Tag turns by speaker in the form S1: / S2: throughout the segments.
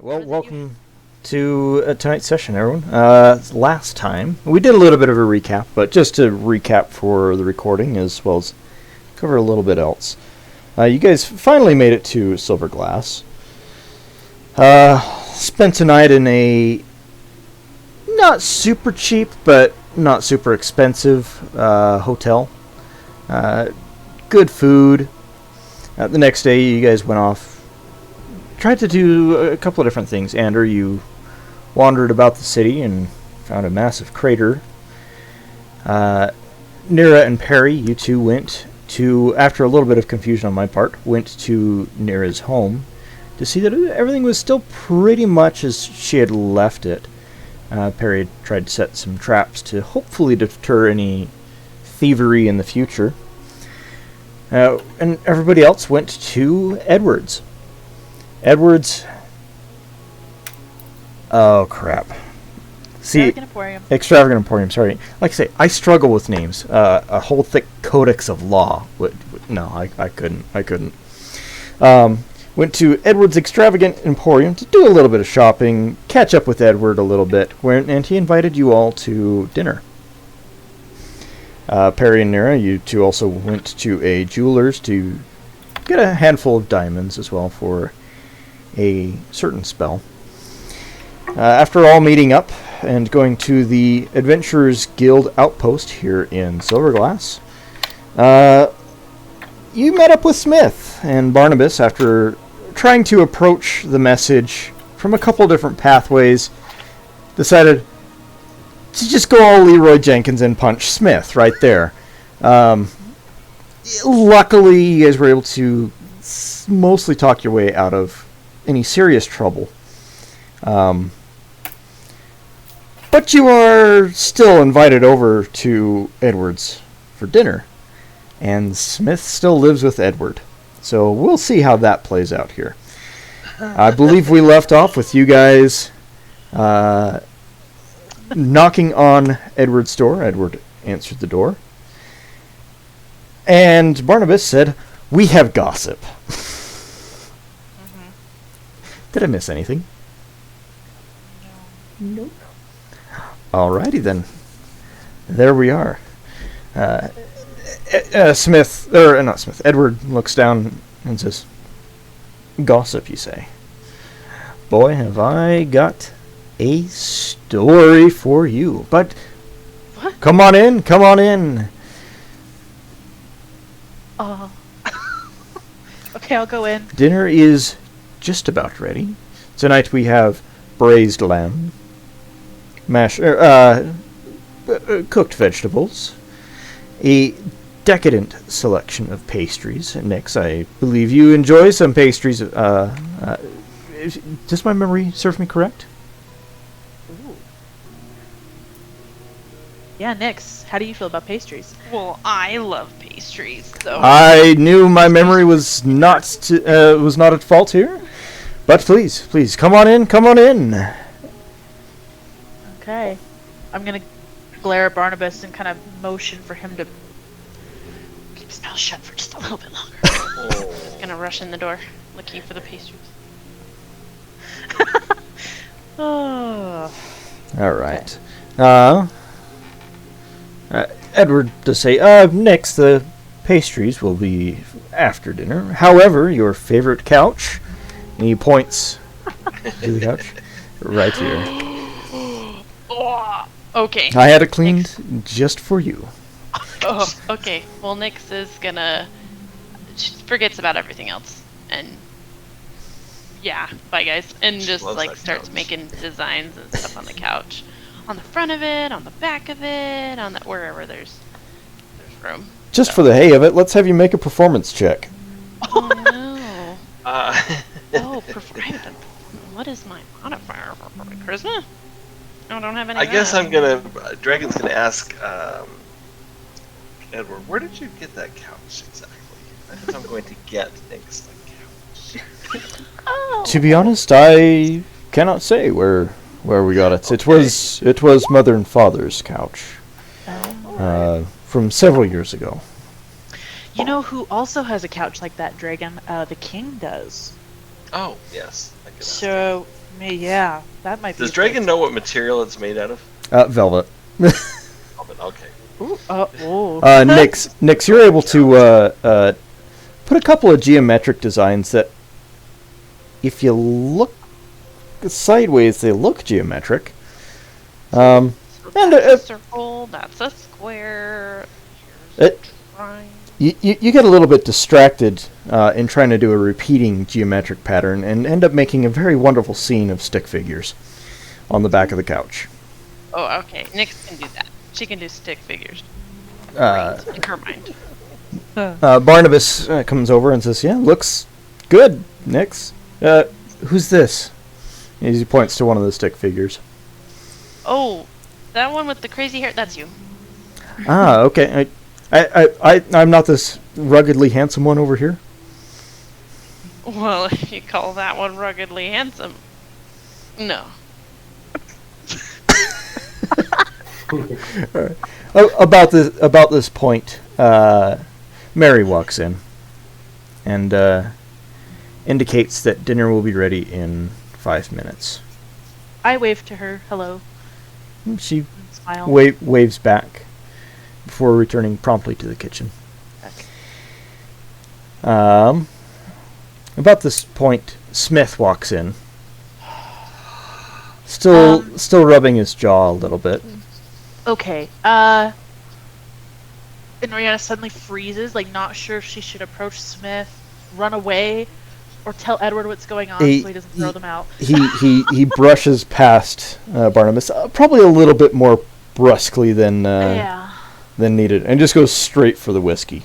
S1: Alright, well, welcome to tonight's session, everyone. Last time, we did a little bit of a recap, but just to recap for the recording as well as cover a little bit else. You guys finally made it to Silverglass. Spent tonight in a not super cheap, but not super expensive hotel. Good food. The next day, you guys went off. Tried to do a couple of different things. Andrew, you wandered about the city and found a massive crater. Nira and Perry, you two went to, after a little bit of confusion on my part, went to Nira's home to see that everything was still pretty much as she had left it. Perry tried to set some traps to hopefully deter any thievery in the future. And everybody else went to Edwards. Oh crap. See, Extravagant Emporium, sorry. Like I say, I struggle with names. A whole thick codex of law. No, I couldn't. Went to Edward's Extravagant Emporium to do a little bit of shopping, catch up with Edward a little bit, and he invited you all to dinner. Perry and Nira, you two also went to a jeweler's to get a handful of diamonds as well for a certain spell. After all meeting up and going to the Adventurers Guild outpost here in Silverglass, you met up with Smith and Barnabas after trying to approach the message from a couple different pathways. Decided to just go all Leroy Jenkins and punch Smith right there. Luckily, you guys were able to mostly talk your way out of any serious trouble. But you are still invited over to Edward's for dinner. And Smith still lives with Edward. So we'll see how that plays out here. I believe we left off with you guys knocking on Edward's door. Edward answered the door. And Barnabas said, "We have gossip." Did I miss anything? No. Nope. Alrighty then. There we are. Edward looks down and says, "Gossip, you say? Boy, have I got a story for you. But
S2: what?
S1: Come on in.
S2: Okay, I'll go in.
S1: Dinner is just about ready. Tonight we have braised lamb, cooked vegetables, a decadent selection of pastries. Nix, I believe you enjoy some pastries. Does my memory serve me correct?
S2: Ooh. Yeah, Nix, how do you feel about pastries?
S3: Well, I love pastries, so
S1: I knew my memory was not at fault here. But please, come on in.
S2: Okay. I'm gonna glare at Barnabas and kind of motion for him to keep his mouth shut for just a little bit longer.
S3: gonna rush in the door looking for the pastries.
S2: Oh.
S1: All right. Edward does say, next, the pastries will be after dinner. However, your favorite couch, and he points to the couch, right here.
S3: Oh, okay.
S1: I had it cleaned just for you.
S3: Oh, okay. Well, Nyx is gonna... She forgets about everything else. And... Yeah, bye guys. And just, like, starts making designs and stuff on the couch. On the front of it, on the back of it, on the... Wherever there's room.
S1: Just for the hay of it, let's have you make a performance check.
S3: Oh, no. What is my modifier for charisma? I don't have any.
S4: I guess I'm gonna... Dragon's gonna ask, Edward, where did you get that couch exactly? I guess I'm going to get Nyx the couch.
S2: Oh.
S1: To be honest, I cannot say where we got it.
S4: Okay.
S1: It was Mother and Father's couch.
S2: Oh.
S1: From several years ago.
S2: You know who also has a couch like that, Dragon? The king does.
S4: Oh, yes. I could ask him.
S2: So, yeah, that might be.
S4: Does
S2: a
S4: Dragon
S2: place.
S4: know what material it's made out of?
S1: Velvet.
S4: Oh, but okay.
S2: Ooh, ooh.
S1: Nix, you're able to put a couple of geometric designs that, if you look sideways, they look geometric. And
S3: That's a circle. That's a square. Here's a triangle.
S1: you get a little bit distracted in trying to do a repeating geometric pattern and end up making a very wonderful scene of stick figures on the back of the couch.
S3: Oh, okay. Nyx can do that. She can do stick figures. In her mind.
S1: Barnabas comes over and says, "Yeah, looks good, Nix. Who's this?" As he points to one of the stick figures.
S3: Oh, that one with the crazy hair. That's you.
S1: Ah, okay. I'm not this ruggedly handsome one over here.
S3: Well, if you call that one ruggedly handsome. No.
S1: About this point, Mary walks in and indicates that dinner will be ready in 5 minutes.
S2: I wave to her. Hello.
S1: She
S2: And smile.
S1: waves back before returning promptly to the kitchen.
S2: Okay.
S1: About this point, Smith walks in, still rubbing his jaw a little bit.
S2: Okay. And Rihanna suddenly freezes, like not sure if she should approach Smith, run away, or tell Edward what's going on so he doesn't throw them out.
S1: He brushes past Barnabas, probably a little bit more brusquely than needed, and just goes straight for the whiskey.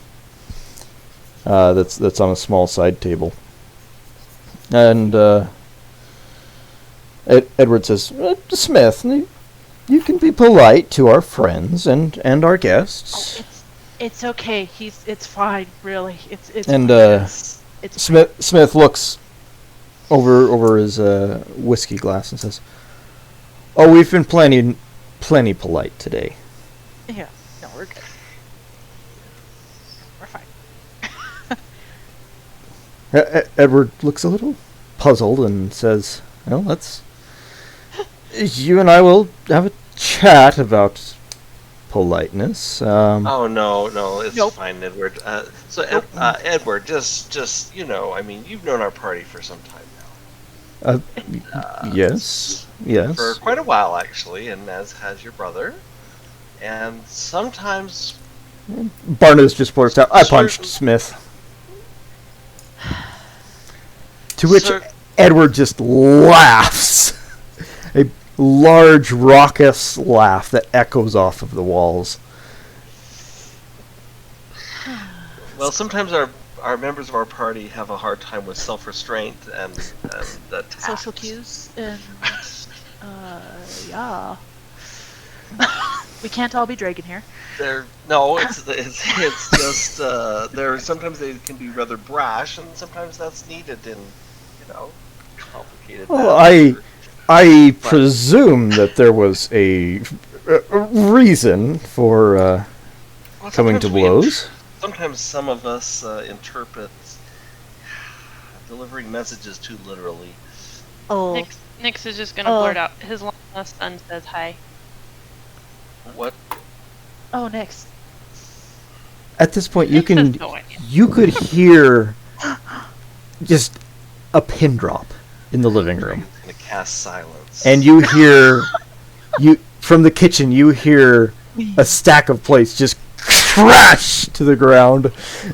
S1: That's on a small side table. And Edward says, "Smith, you can be polite to our friends and our guests."
S2: Oh, it's okay. It's fine, really. It's
S1: And,
S2: fine. It's
S1: Smith looks over his whiskey glass and says, "Oh, we've been plenty polite today."
S2: yeah. No, we're good. We're fine.
S1: Edward looks a little puzzled and says, "Well, you and I will have a chat about politeness."
S4: Oh no, it's
S2: Nope.
S4: fine, Edward. Edward, just I mean, you've known our party for some time now.
S1: Yes.
S4: For quite a while, actually, and as has your brother. And sometimes,
S1: Barnabas just blurts out, "I
S4: Sir-
S1: punched Smith." To which
S4: Sir-
S1: Edward just laughs. A large, raucous laugh that echoes off of the walls.
S4: well, sometimes our members of our party have a hard time with self-restraint and the
S2: Social
S4: tact.
S2: cues and yeah. We can't all be Dragon here.
S4: It's just sometimes they can be rather brash, and sometimes that's needed in complicated.
S1: Well,
S4: matters.
S1: I presume that there was a reason for
S4: Well,
S1: coming to
S4: sometimes we
S1: blows.
S4: Sometimes some of us interpret delivering messages too literally.
S2: Oh.
S3: Nyx is just gonna
S2: Oh.
S3: blurt out. His long lost son says hi.
S4: What?
S2: Oh, next.
S1: At this point, you
S3: Nyx has
S1: can
S3: no idea.
S1: you could hear just a pin drop in the living room.
S4: Dragon's gonna cast silence.
S1: And you hear from the kitchen you hear a stack of plates just crash to the ground.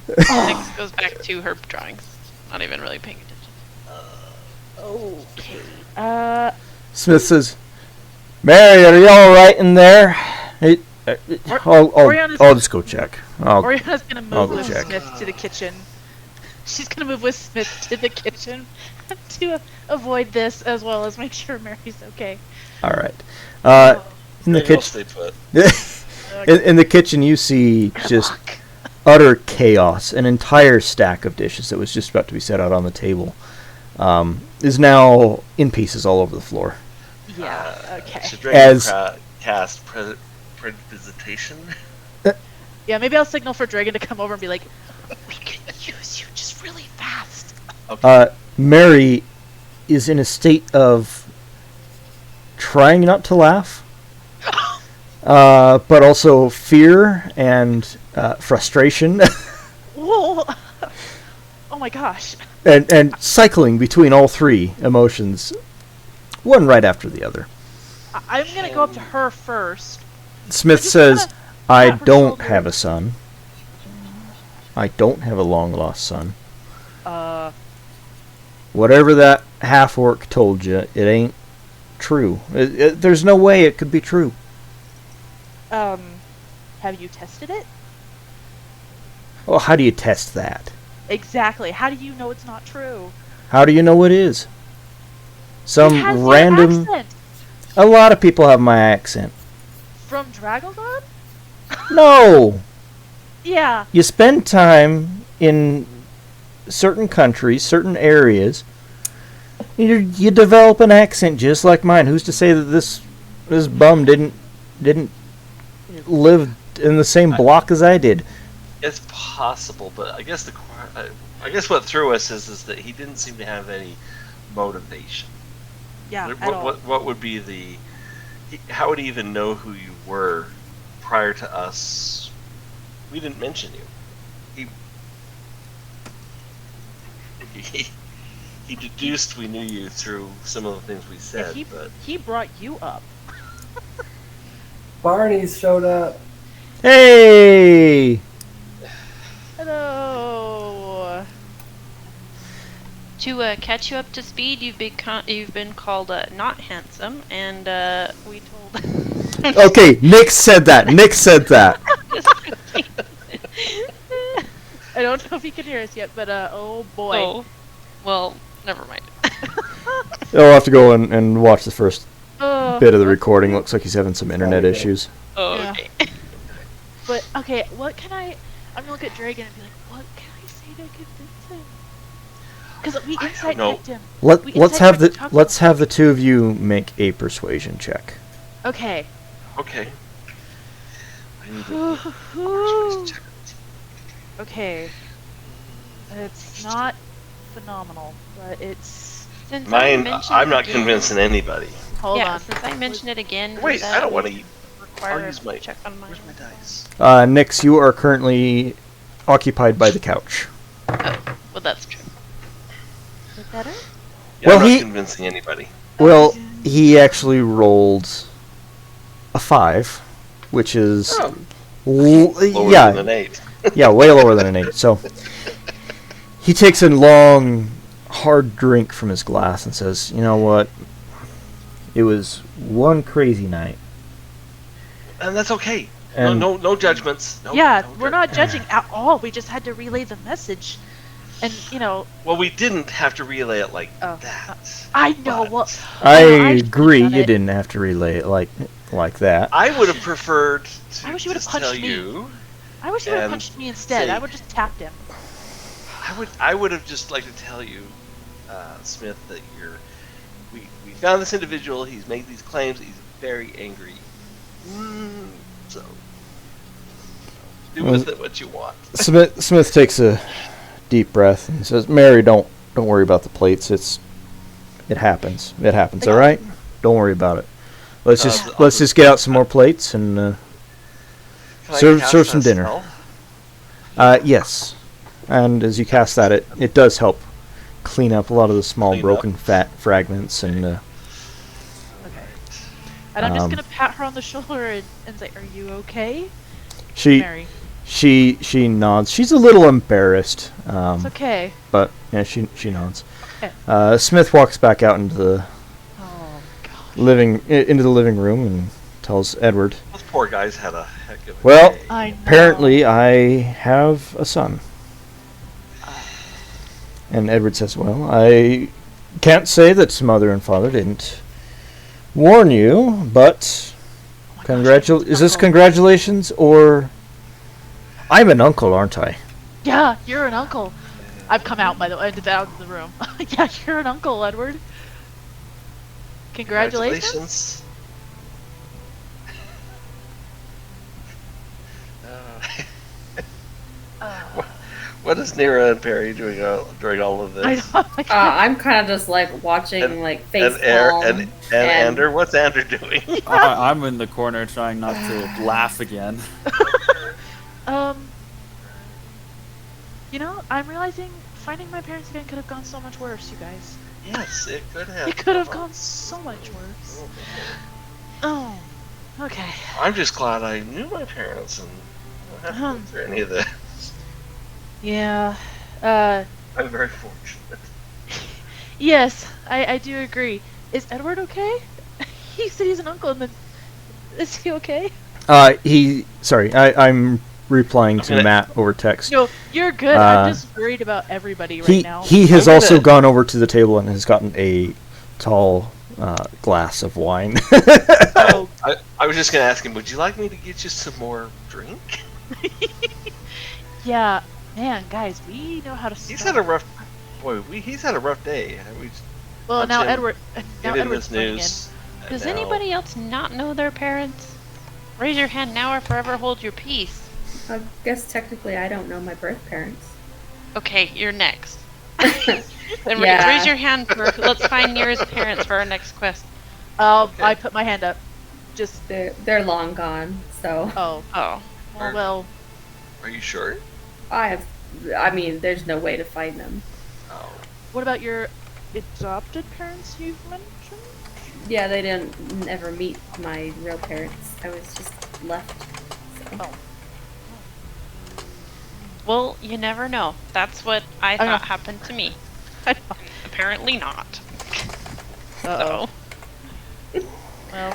S3: Nyx goes back to her drawings. Not even really paying attention.
S2: Okay.
S1: Smith says, "Mary, are you all right in there?"
S2: Oriana's-
S1: I'll just go check.
S2: Oriana's gonna
S1: I'll
S2: move with
S1: check.
S2: Smith to the kitchen. She's gonna move with Smith to the kitchen to avoid this, as well as make sure Mary's okay.
S1: All right. In the
S4: Maybe I'll
S1: kitchen,
S4: stay put.
S1: in the kitchen, you see just utter chaos. An entire stack of dishes that was just about to be set out on the table is now in pieces all over the floor.
S2: Yeah. Okay.
S4: Should Dragon
S1: As-
S4: cast prestidigitation?
S2: Yeah. Maybe I'll signal for Dragon to come over and be like, "We could use you just really fast."
S4: Okay.
S1: Mary is in a state of trying not to laugh, but also fear and frustration,
S2: Whoa! Oh my gosh.
S1: and cycling between all three emotions, one right after the other.
S2: I'm gonna go up to her first.
S1: Smith
S2: just
S1: says,
S2: wanna
S1: I
S2: pat her
S1: don't
S2: shoulder.
S1: have a son. I don't have a long-lost son. Whatever that half-orc told you, it ain't true. There's no way it could be true.
S2: Have you tested it?
S1: Well, how do you test that?
S2: Exactly. How do you know it's not true?
S1: How do you know it is?
S2: It
S1: Some
S2: has your
S1: random...
S2: accent.
S1: A lot of people have my accent.
S2: From Dragogon?
S1: No!
S2: Yeah.
S1: You spend time in certain countries, certain areas, you develop an accent just like mine. Who's to say that this bum didn't live in the same block as I did?
S4: It's possible, but I guess I guess what threw us is that he didn't seem to have any motivation.
S2: Yeah.
S4: What would be the? How would he even know who you were prior to us? We didn't mention you. He deduced we knew you through some of the things we said, but
S2: he brought you up.
S5: Barney's showed up.
S1: Hey!
S2: Hello.
S3: To catch you up to speed, you've been called not handsome, and we told.
S1: Okay, Nick said that. Nick said that.
S2: I don't know if he can hear us yet, but oh boy.
S3: Oh, well, never mind.
S1: I'll have to go and watch the first
S2: Oh,
S1: bit of the recording. Looks like he's having some internet issues.
S3: Oh,
S2: Yeah.
S3: okay.
S2: But okay, what can I'm gonna look at Dragon and be like, what can I say to convince him? Because we insight
S4: know.
S2: checked him. We
S1: Let's
S2: insight
S1: have
S2: checked Tucker.
S1: let's have the two of you make a persuasion check.
S2: Okay.
S4: okay. I need to check.
S2: Okay. It's not phenomenal, but it's.
S3: Since I
S4: Mine.
S3: mentioned
S4: I'm not
S3: it again-
S4: convincing anybody.
S2: Hold
S3: yeah,
S2: on.
S3: since I mentioned it again.
S4: Wait,
S3: does
S4: I don't
S3: that
S4: want to eat.
S3: require
S4: I'll use
S3: a
S4: my.
S3: check on mine.
S4: Where's my dice?
S1: Nix, you are currently occupied by the couch.
S3: Oh, well, that's true.
S2: Is it better?
S4: Yeah,
S1: Well,
S4: I'm not
S1: he-
S4: convincing anybody.
S1: Well, he actually rolled a 5, which is
S4: Oh. Lower
S1: yeah,
S4: than an 8.
S1: yeah, way lower than an 8. So he takes a long, hard drink from his glass and says, "You know what? It was one crazy night."
S4: And that's okay.
S1: And-
S4: No judgments. No,
S2: Yeah,
S4: no
S2: we're
S4: judgments.
S2: not judging at all. We just had to relay the message. And,
S4: Well, we didn't have to relay it like
S2: Oh,
S4: that.
S2: I know,
S4: But
S2: well,
S1: I
S2: know, I
S1: agree.
S2: should've done
S1: You
S2: it.
S1: didn't have to relay it like that.
S4: I would have preferred to
S2: I wish you would've
S4: just
S2: punched
S4: tell
S2: me.
S4: you.
S2: I wish he would have
S4: and
S2: punched me instead.
S4: say-
S2: I would just tapped him.
S4: I would have just liked to tell you, Smith, that we found this individual. He's made these claims. He's very angry. So do with it what you want.
S1: Smith takes a deep breath and says, "Mary, don't worry about the plates. It happens. It happens. All right. Don't worry about it. Let's just get out some more plates and
S4: Can I
S1: serve
S4: cast
S1: some
S4: a
S1: dinner."
S4: spell?
S1: Yes. And as you cast that, it does help clean up a lot of the small
S4: Clean up.
S1: broken fat fragments and
S2: Okay. And I'm just
S1: Um,
S2: gonna pat her on the shoulder and say, "Are you okay,
S1: she
S2: Mary?"
S1: she nods. She's a little embarrassed.
S2: It's okay.
S1: But yeah, she nods.
S2: Okay.
S1: Smith walks back out into the
S2: Oh God.
S1: living room and tells Edward,
S4: Those poor guys had a heck of a
S1: "Well,
S4: day.
S2: I know.
S1: apparently I have a son." And Edward says, "Well, I can't say that mother and father didn't warn you, but
S2: Oh my gosh,
S1: is this
S2: uncle.
S1: congratulations or I'm an uncle, aren't I?"
S2: Yeah, you're an uncle. I've come out, by the way, out of the room. Yeah, you're an uncle, Edward. Congratulations.
S4: Uh, What is Nira and Perry doing during all of
S2: I
S4: this?
S2: know.
S5: I'm kind of just like watching,
S4: And-
S5: like face
S4: and Ander, what's Ander doing?
S6: I'm in the corner trying not to laugh again.
S2: You know, I'm realizing finding my parents again could have gone so much worse, you guys.
S4: Yes, it could have.
S2: It could have gone so much worse. Oh, okay.
S4: I'm just glad I knew my parents and I don't have to go through any of this.
S2: Yeah.
S4: I'm very fortunate.
S2: Yes, I do agree. Is Edward okay? He said he's an uncle, and then is he okay?
S1: I'm replying to
S4: Okay.
S1: Matt over text.
S2: No, you're good. I'm just worried about everybody right now.
S1: He has
S4: I'm
S1: also
S4: gonna-
S1: gone over to the table and has gotten a tall glass of wine.
S2: Oh,
S4: I was just gonna ask him, would you like me to get you some more drink?
S2: yeah, man, guys, we know how to.
S4: He's
S2: start.
S4: had a rough he's had a rough day.
S2: Well,
S4: Watch
S2: now
S4: him
S2: Edward. Now
S4: Get in
S2: Edward's
S4: this
S2: playing
S4: news. and
S3: Does
S4: now-
S3: anybody else not know their parents? Raise your hand now or forever hold your peace.
S5: I guess technically I don't know my birth parents.
S3: Okay, you're next. Then
S5: Yeah.
S3: raise your hand for let's find Nira's parents for our next quest.
S4: Okay.
S2: I put my hand up. Just.
S5: They're long gone, so
S3: Oh.
S2: Well.
S4: Are you sure?
S5: I mean, there's no way to find them.
S4: Oh.
S2: What about your adopted parents you've mentioned?
S5: Yeah, they didn't ever meet my real parents. I was just left. So.
S2: Oh.
S3: Well, you never know. That's what I
S2: know.
S3: thought happened to me. Apparently not.
S2: Uh-oh. Well,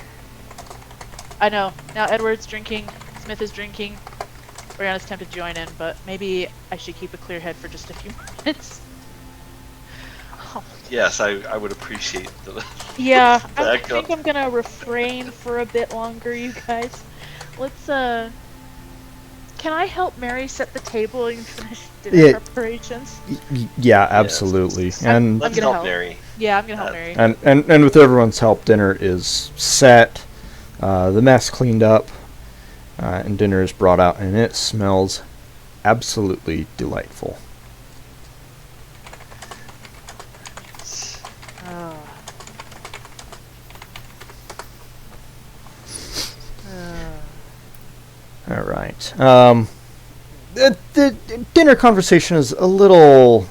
S2: I know. Now Edward's drinking, Smith is drinking. Brianna's tempted to join in, but maybe I should keep a clear head for just a few minutes. Oh,
S4: Yes, I would appreciate the
S2: yeah, I
S4: Back
S2: think
S4: up.
S2: I'm gonna refrain for a bit longer, you guys. Let's, can I help Mary set the table and finish dinner
S1: Yeah.
S2: preparations?
S1: Yeah, absolutely. And
S4: Let's
S2: gonna
S4: help
S2: help.
S4: Mary.
S2: Yeah, I'm gonna help
S4: Uh,
S2: Mary.
S1: and with everyone's help, dinner is set, the mess cleaned up, and dinner is brought out, and it smells absolutely delightful.
S2: Oh.
S1: All right. The dinner conversation is a little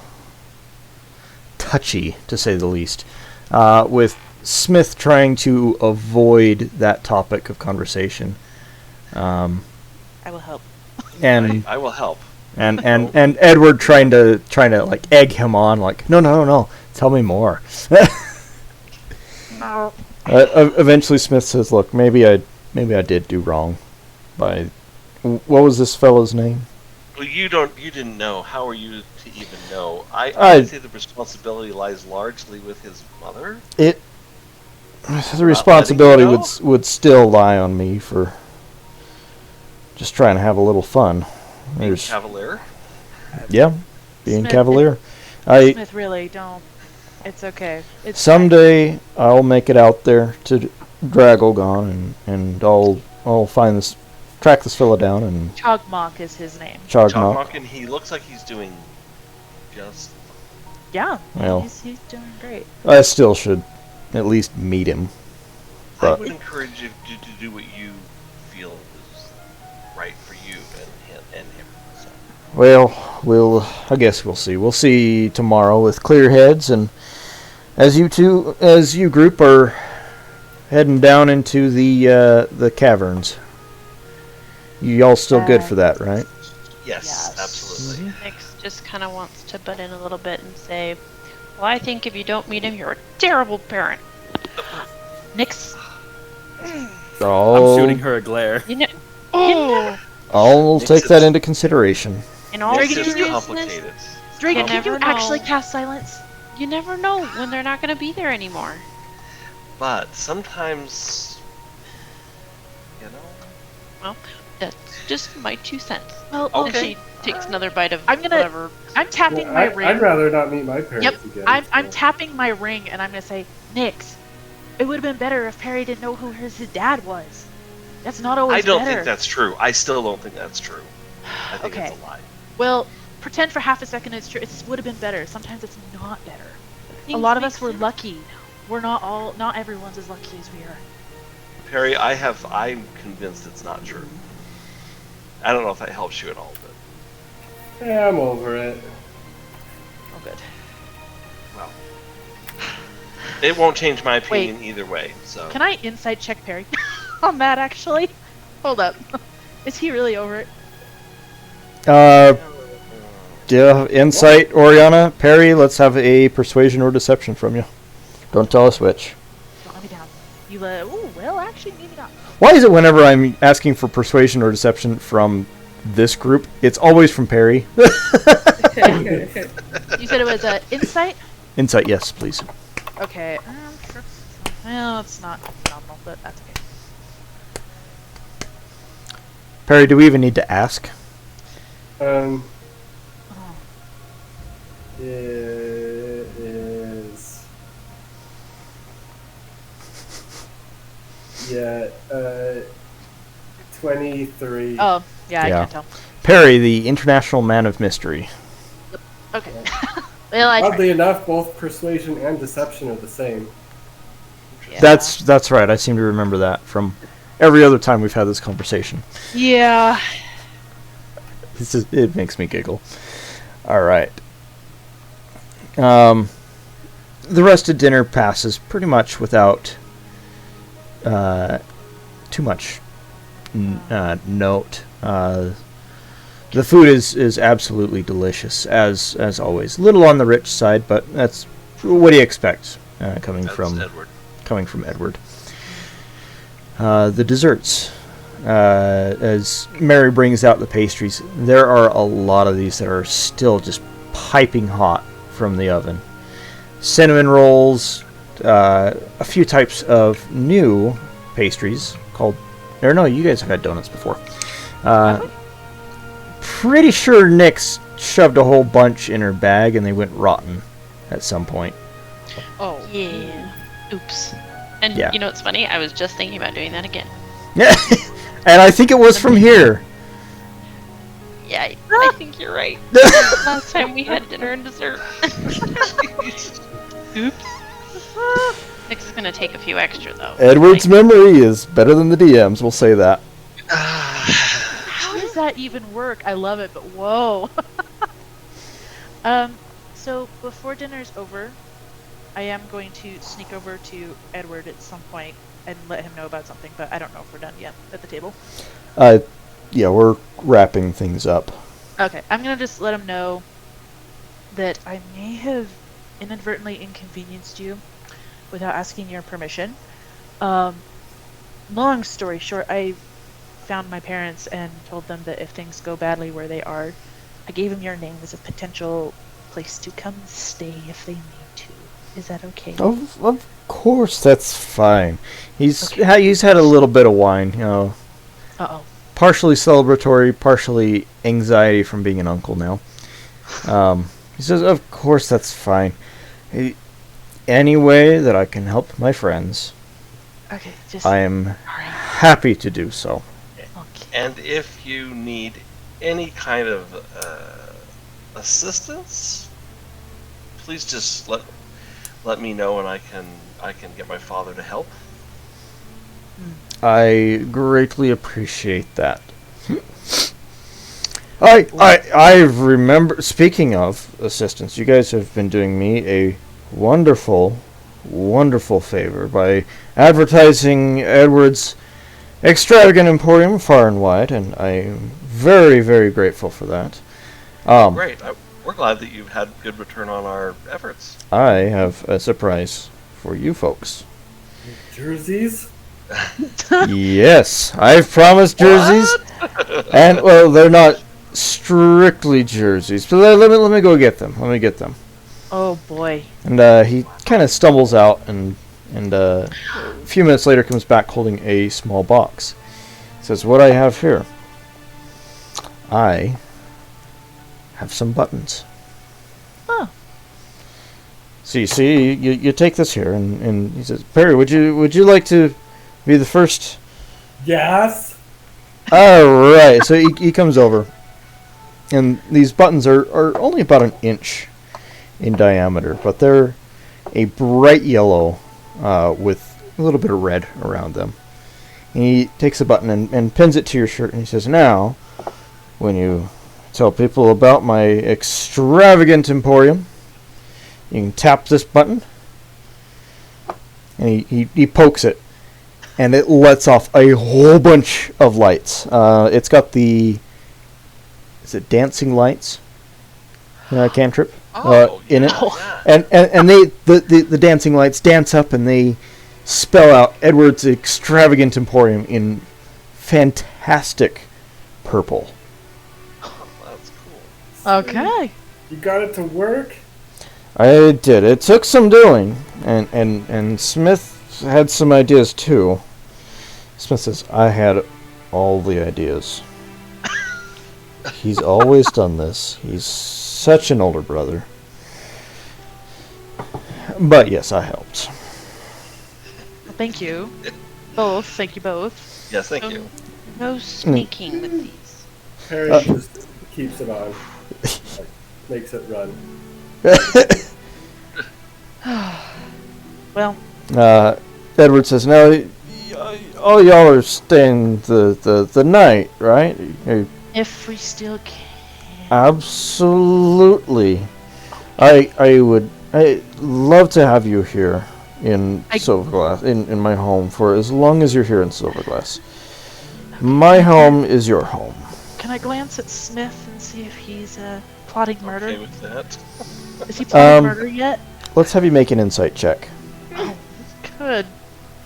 S1: touchy, to say the least, with Smith trying to avoid that topic of conversation,
S2: I will help.
S1: and
S4: I will help.
S1: and Edward trying to like egg him on, like no, tell me more. Eventually, Smith says, "Look, maybe I did do wrong by what was this fellow's name?"
S4: Well, you didn't know. How are you to even know? I
S1: I-
S4: say the responsibility lies largely with his mother.
S1: The responsibility
S4: letting you
S1: would still lie on me for just trying to have a little fun.
S4: Being
S1: There's,
S4: cavalier.
S1: yeah, being
S2: Smith,
S1: cavalier. I
S2: Smith, really, don't. It's okay. It's
S1: someday I'll make it out there to Dragglegon, and I'll find this, track this fella down and
S2: fine. Chogmok is his name.
S1: Chogmok.
S4: Chogmok, and he looks like he's doing just.
S2: Yeah,
S1: Well.
S2: he's doing great.
S1: I still should at least meet him.
S4: I
S1: But
S4: would encourage you to do what you feel is right for you and him. So.
S1: well, I guess we'll see. We'll see tomorrow with clear heads, and as you group are heading down into the caverns. You all still good for that, right?
S4: Yes,
S2: Yes.
S4: absolutely.
S3: Nix just kind of wants to butt in a little bit and say, well, I think if you don't meet him, you're a terrible parent.
S2: Nix.
S1: Oh,
S6: I'm shooting her a glare.
S3: You know,
S2: Oh,
S1: I'll
S4: Nix
S1: take that
S4: is-
S1: into consideration.
S3: in all
S4: It's
S2: Dragon,
S4: just
S3: seriousness,
S4: complicated.
S2: Dragon,
S3: You
S2: can you
S3: never
S2: actually
S3: know.
S2: cast silence?
S3: you never know when they're not going to be there anymore.
S4: But sometimes, you know.
S3: That's just my 2 cents.
S2: Well,
S3: And
S4: Okay.
S3: she takes another bite of
S2: I'm gonna-
S3: whatever.
S2: I'm tapping
S7: Well,
S2: my ring.
S7: I'd rather not meet my parents
S2: Yep,
S7: again.
S2: I'm
S7: so.
S2: tapping my ring, and I'm gonna say, Nix, it would have been better if Perry didn't know who his dad was. That's not always
S4: I don't
S2: better.
S4: think that's true. I still don't think that's true. I think
S2: Okay.
S4: it's a lie.
S2: Well, pretend for half a second it's true. It would have been better. Sometimes it's not better. A
S3: Things
S2: lot of
S3: make
S2: us were
S3: sense.
S2: lucky. Not everyone's as lucky as we are.
S4: Perry, I'm convinced it's not true. I don't know if that helps you at all, but
S7: Yeah, I'm over it.
S2: Oh, good.
S4: well, it won't change my opinion either way. So
S2: Can I insight check Perry on that, actually? Hold up. Is he really over it?
S1: Yeah, insight, Oriana, Perry. Let's have a persuasion or deception from you. Don't tell us which.
S2: Don't let me down. Well, actually, maybe not.
S1: Why is it whenever I'm asking for persuasion or deception from this group, it's always from Perry?
S2: You said it was insight?
S1: Insight, yes, please.
S2: Okay. Sure. Well, it's not phenomenal, but that's okay.
S1: Perry, do we even need to ask?
S2: Oh.
S7: It is. Yeah, 23.
S2: Oh, yeah, I
S1: Yeah.
S2: can't tell.
S1: Perry, the international man of mystery.
S2: Okay. Well, I tried.
S7: Oddly enough, both persuasion and deception are the same.
S2: Yeah.
S1: That's right. I seem to remember that from every other time we've had this conversation.
S2: Yeah.
S1: It makes me giggle. All right. The rest of dinner passes pretty much without too much note. The food is absolutely delicious as always. Little on the rich side, but that's what do you expect coming
S4: that's
S1: from
S4: Edward.
S1: The desserts. As Mary brings out the pastries, there are a lot of these that are still just piping hot from the oven. Cinnamon rolls, a few types of new pastries called... Or no, you guys have had donuts before. Pretty sure Nyx shoved a whole bunch in her bag and they went rotten at some point.
S2: Oh.
S3: Yeah. Oops. And
S1: Yeah.
S3: you know what's funny? I was just thinking about doing that again.
S1: And I think it was from here.
S3: Yeah, I think you're right. Last time we had dinner and dessert. Oops. Nick's is gonna take a few extra though.
S1: Edward's memory is better than the DM's, we'll say that.
S2: How does that even work? I love it, but whoa. So before dinner's over, I am going to sneak over to Edward at some point and let him know about something, but I don't know if we're done yet at the table.
S1: Yeah, we're wrapping things up.
S2: Okay, I'm gonna just let him know that I may have inadvertently inconvenienced you without asking your permission. Long story short, I found my parents and told them that if things go badly where they are, I gave them your name as a potential place to come stay if they need to. Is that okay?
S1: Of course, that's fine. He's had a little bit of wine, you know.
S2: Uh-oh.
S1: Partially celebratory, partially anxiety from being an uncle now. He says, of course, that's fine. Any way that I can help my friends,
S2: Okay, just...
S1: I am
S2: Alright.
S1: happy to do so.
S2: Okay.
S4: And if you need any kind of assistance, please just let me know, and I can get my father to help.
S1: I greatly appreciate that. I remember, speaking of assistance, you guys have been doing me a wonderful favor by advertising Edward's extravagant emporium far and wide, and I am very, very grateful for that.
S4: Great. We're glad that you've had good return on our efforts.
S1: I have a surprise for you folks.
S7: Jerseys?
S1: Yes, I've promised jerseys, and well, they're not strictly jerseys, but let me go get them. Let me get them.
S2: Oh boy.
S1: And he kind of stumbles out, and a few minutes later comes back holding a small box. Says, "What I have here, I have some buttons."
S2: Oh.
S1: So you see, you take this here, and he says, "Perry, would you like to be the first?"
S7: Yes.
S1: All right. So he comes over, And these buttons are only about an inch in diameter, but they're a bright yellow with a little bit of red around them. And he takes a button and pins it to your shirt, and he says, "Now, when you tell people about my extravagant emporium, you can tap this button." And he pokes it, and it lets off a whole bunch of lights. It's got the... Is it dancing lights? Cantrip in it.
S4: Yeah.
S1: And the dancing lights dance up, and they spell out Edward's extravagant emporium in fantastic purple.
S4: That's cool.
S2: Okay.
S7: You got it to work?
S1: I did. It took some doing, and Smith had some ideas too. Smith says, "I had all the ideas. He's always done this. He's such an older brother. But yes, I helped."
S2: Well, thank you. Both. Thank you both.
S4: Yes, thank you.
S3: No sneaking with these.
S7: Perry just keeps it on. Like, makes it run.
S2: Well,
S1: Edward says, "Now, all y'all are staying the night, right?"
S2: if we still can.
S1: Absolutely. I'd love to have you here in Silverglass, in my home, for as long as you're here in Silverglass. My home is your home.
S2: Can I glance at Smith and see if he's plotting murder?
S4: Okay with that.
S2: Is he plotting murder yet?
S1: Let's have you make an insight check.
S2: Good.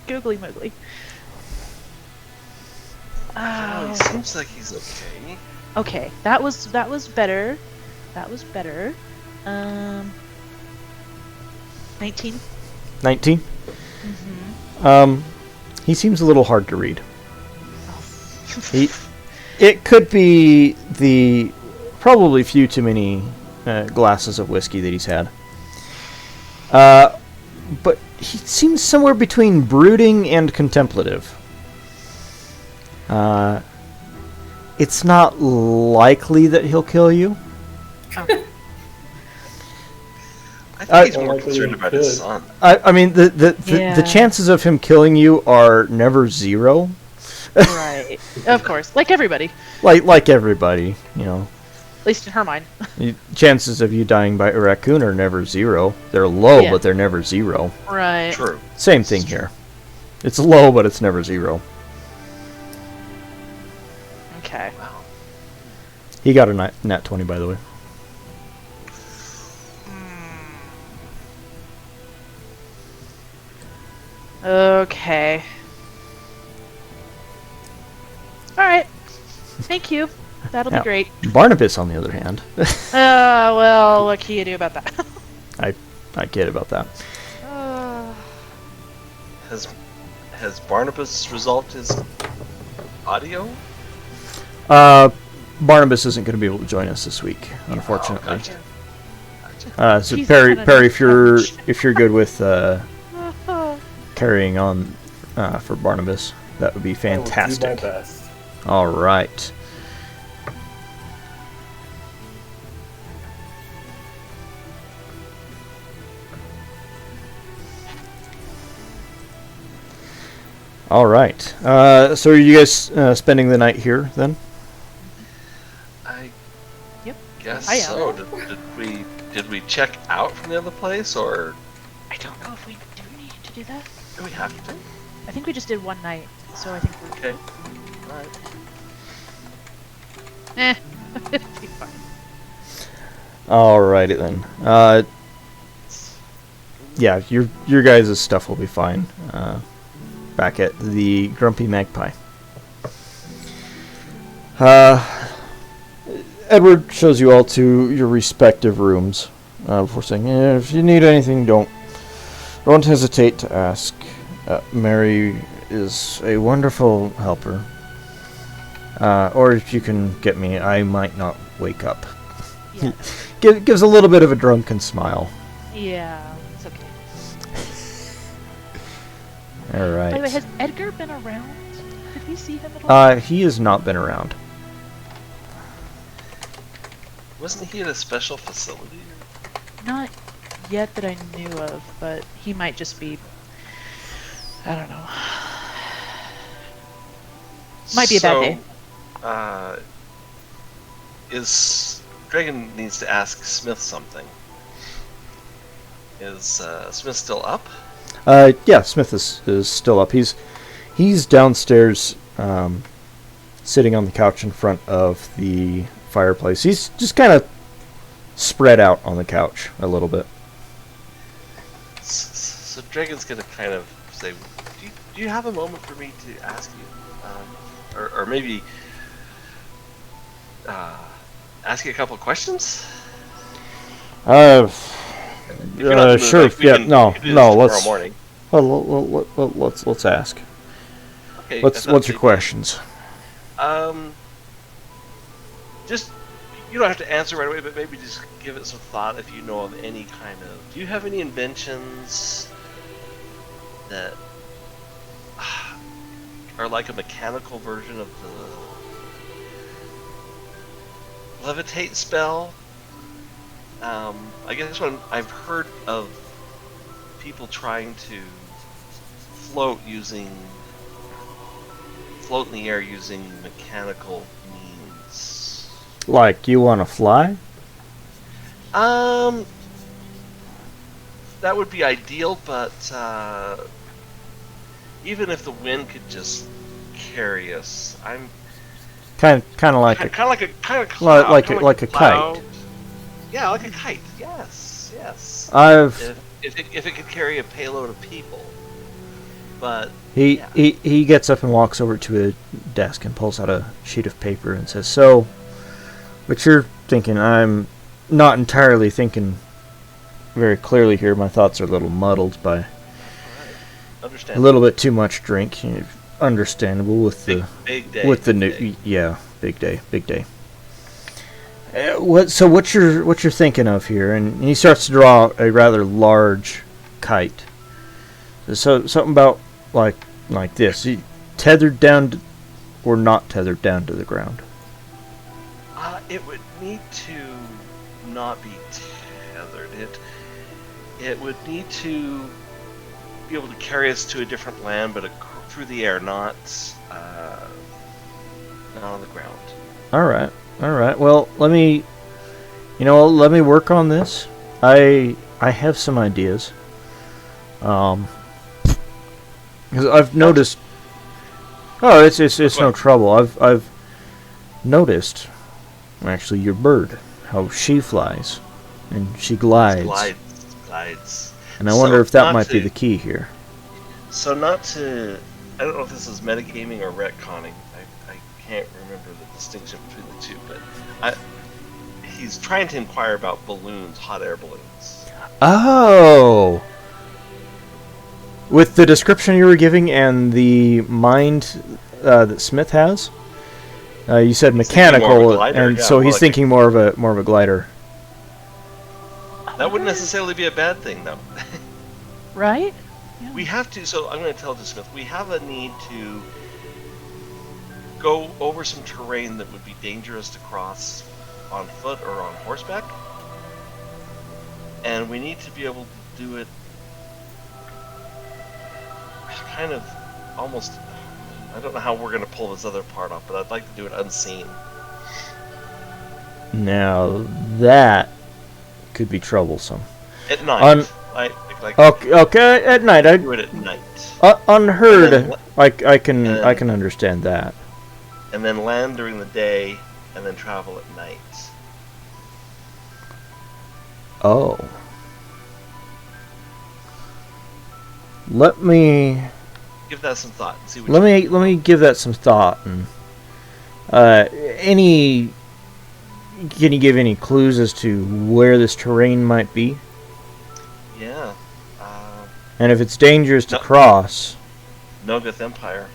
S2: Googly moogly.
S4: Oh, he
S2: Oh.
S4: seems like he's okay.
S2: Okay, that was better. That was better. 19.
S1: 19? He seems a little hard to read. It could be the probably few too many glasses of whiskey that he's had. But he seems somewhere between brooding and contemplative. It's not likely that he'll kill you.
S4: I think he's more
S7: Unlikely
S4: concerned
S7: he
S4: about his
S7: could.
S4: son.
S1: I mean, the
S2: Yeah.
S1: chances of him killing you are never zero.
S2: Right. Of course. Like everybody.
S1: Like everybody, you know.
S2: At least in her mind.
S1: Chances of you dying by a raccoon are never zero. They're low,
S2: Yeah.
S1: but they're never zero.
S2: Right.
S4: True.
S1: Same thing here. It's low, but it's never zero.
S2: Okay.
S4: Wow.
S1: He got a nat 20, by the way.
S2: Okay. Alright. Thank you. That'll
S1: Now,
S2: be great.
S1: Barnabas, on the other hand,
S2: Well, what can you do about that?
S1: I get about that.
S4: Has Barnabas resolved his audio?
S1: Barnabas isn't going to be able to join us this week, unfortunately.
S4: Gotcha.
S1: So
S2: He's
S1: Perry,
S2: got a
S1: Perry,
S2: nice
S1: if you're good with carrying on for Barnabas, that would be
S7: I will do my
S1: fantastic.
S7: best.
S1: All right. All right. So are you guys spending the night here then?
S4: I
S2: Yep.
S4: guess
S2: I am.
S4: so. Did we check out from the other place, or
S2: I don't know if we do need to do that.
S4: do we have to?
S2: I think we just did one night, so I think we're
S4: Okay. All right.
S2: It'll be fine.
S1: Alrighty then. Yeah, your guys' stuff will be fine. Back at the Grumpy Magpie. Edward shows you all to your respective rooms before saying, "If you need anything, don't hesitate to ask. Mary is a wonderful helper. Or if you can get me, I might not wake up."
S2: Yeah.
S1: Gives a little bit of a drunken smile.
S2: Yeah, it's okay.
S1: All right.
S2: By the way, has Edgar been around? Did we see him at all?
S1: He has not been around.
S4: Wasn't he at a special facility?
S2: Not yet that I knew of, but he might just be. I don't know. Might be a bad day.
S4: Dragon needs to ask Smith something. Is Smith still up?
S1: Yeah, Smith is still up. He's downstairs, sitting on the couch in front of the fireplace. He's just kind of spread out on the couch a little bit.
S4: So Dragon's gonna kind of say, "Do you have a moment for me to ask you, or maybe ask you a couple of questions?"
S1: Sure.
S4: We
S1: Yeah.
S4: can
S1: No.
S4: do this
S1: No.
S4: tomorrow morning.
S1: Let's ask.
S4: Okay.
S1: What's your questions?
S4: Just you don't have to answer right away, but maybe just give it some thought if you know of any kind of. Do you have any inventions that are like a mechanical version of the levitate spell? I guess when I've heard of people trying to float in the air using mechanical means.
S1: Like, you want to fly?
S4: That would be ideal, but even if the wind could just carry us, I'm
S1: Kind of like
S4: kind
S1: a
S4: of like a cloud,
S1: like
S4: kinda
S1: a
S4: cloud.
S1: kite.
S4: Yeah, like a kite. Yes.
S1: I've
S4: If it could carry a payload of people, but
S1: he gets up and walks over to a desk and pulls out a sheet of paper and says, "So, what you're thinking? I'm not entirely thinking very clearly here. My thoughts are a little muddled by
S4: understand.
S1: a little bit too much drink. Understandable with the
S4: Big day.
S1: with the new
S4: big day.
S1: yeah, big day. What you're thinking of here?" And he starts to draw a rather large kite. So something about like this, tethered down or not tethered down to the ground.
S4: It would need to not be tethered. It would need to be able to carry us to a different land, but through the air, not on the ground.
S1: All right. Well, let me work on this. I have some ideas. Because I've noticed. Oh, it's no trouble. I've noticed, actually, your bird, how she flies, and she glides.
S4: Glides.
S1: And I wonder if that
S4: not
S1: might be
S4: to-
S1: the key here.
S4: So not to. I don't know if this is metagaming or retconning. I can't remember the distinction between the two, but he's trying to inquire about balloons, hot air balloons.
S1: Oh! With the description you were giving and the mind that Smith has, you said
S4: He's thinking more of a
S1: mechanical,
S4: glider,
S1: and
S4: yeah,
S1: so
S4: more
S1: he's
S4: like
S1: thinking more of a glider.
S4: That wouldn't necessarily be a bad thing, though.
S2: Right?
S4: We have to. So I'm going to tell Smith. We have a need to go over some terrain that would be dangerous to cross on foot or on horseback, and we need to be able to do it kind of almost. I don't know how we're going to pull this other part off, but I'd like to do it unseen.
S1: Now that could be troublesome.
S4: At night.
S1: Okay, at night.
S4: Do it at night.
S1: Unheard.
S4: And then
S1: I can understand that.
S4: And then land during the day, and then travel at night.
S1: Oh. Let me
S4: Give that some thought and see what
S1: let me give that some thought. And can you give any clues as to where this terrain might be?
S4: Yeah.
S1: And if it's dangerous to
S4: No.
S1: cross,
S4: Nogoth Empire.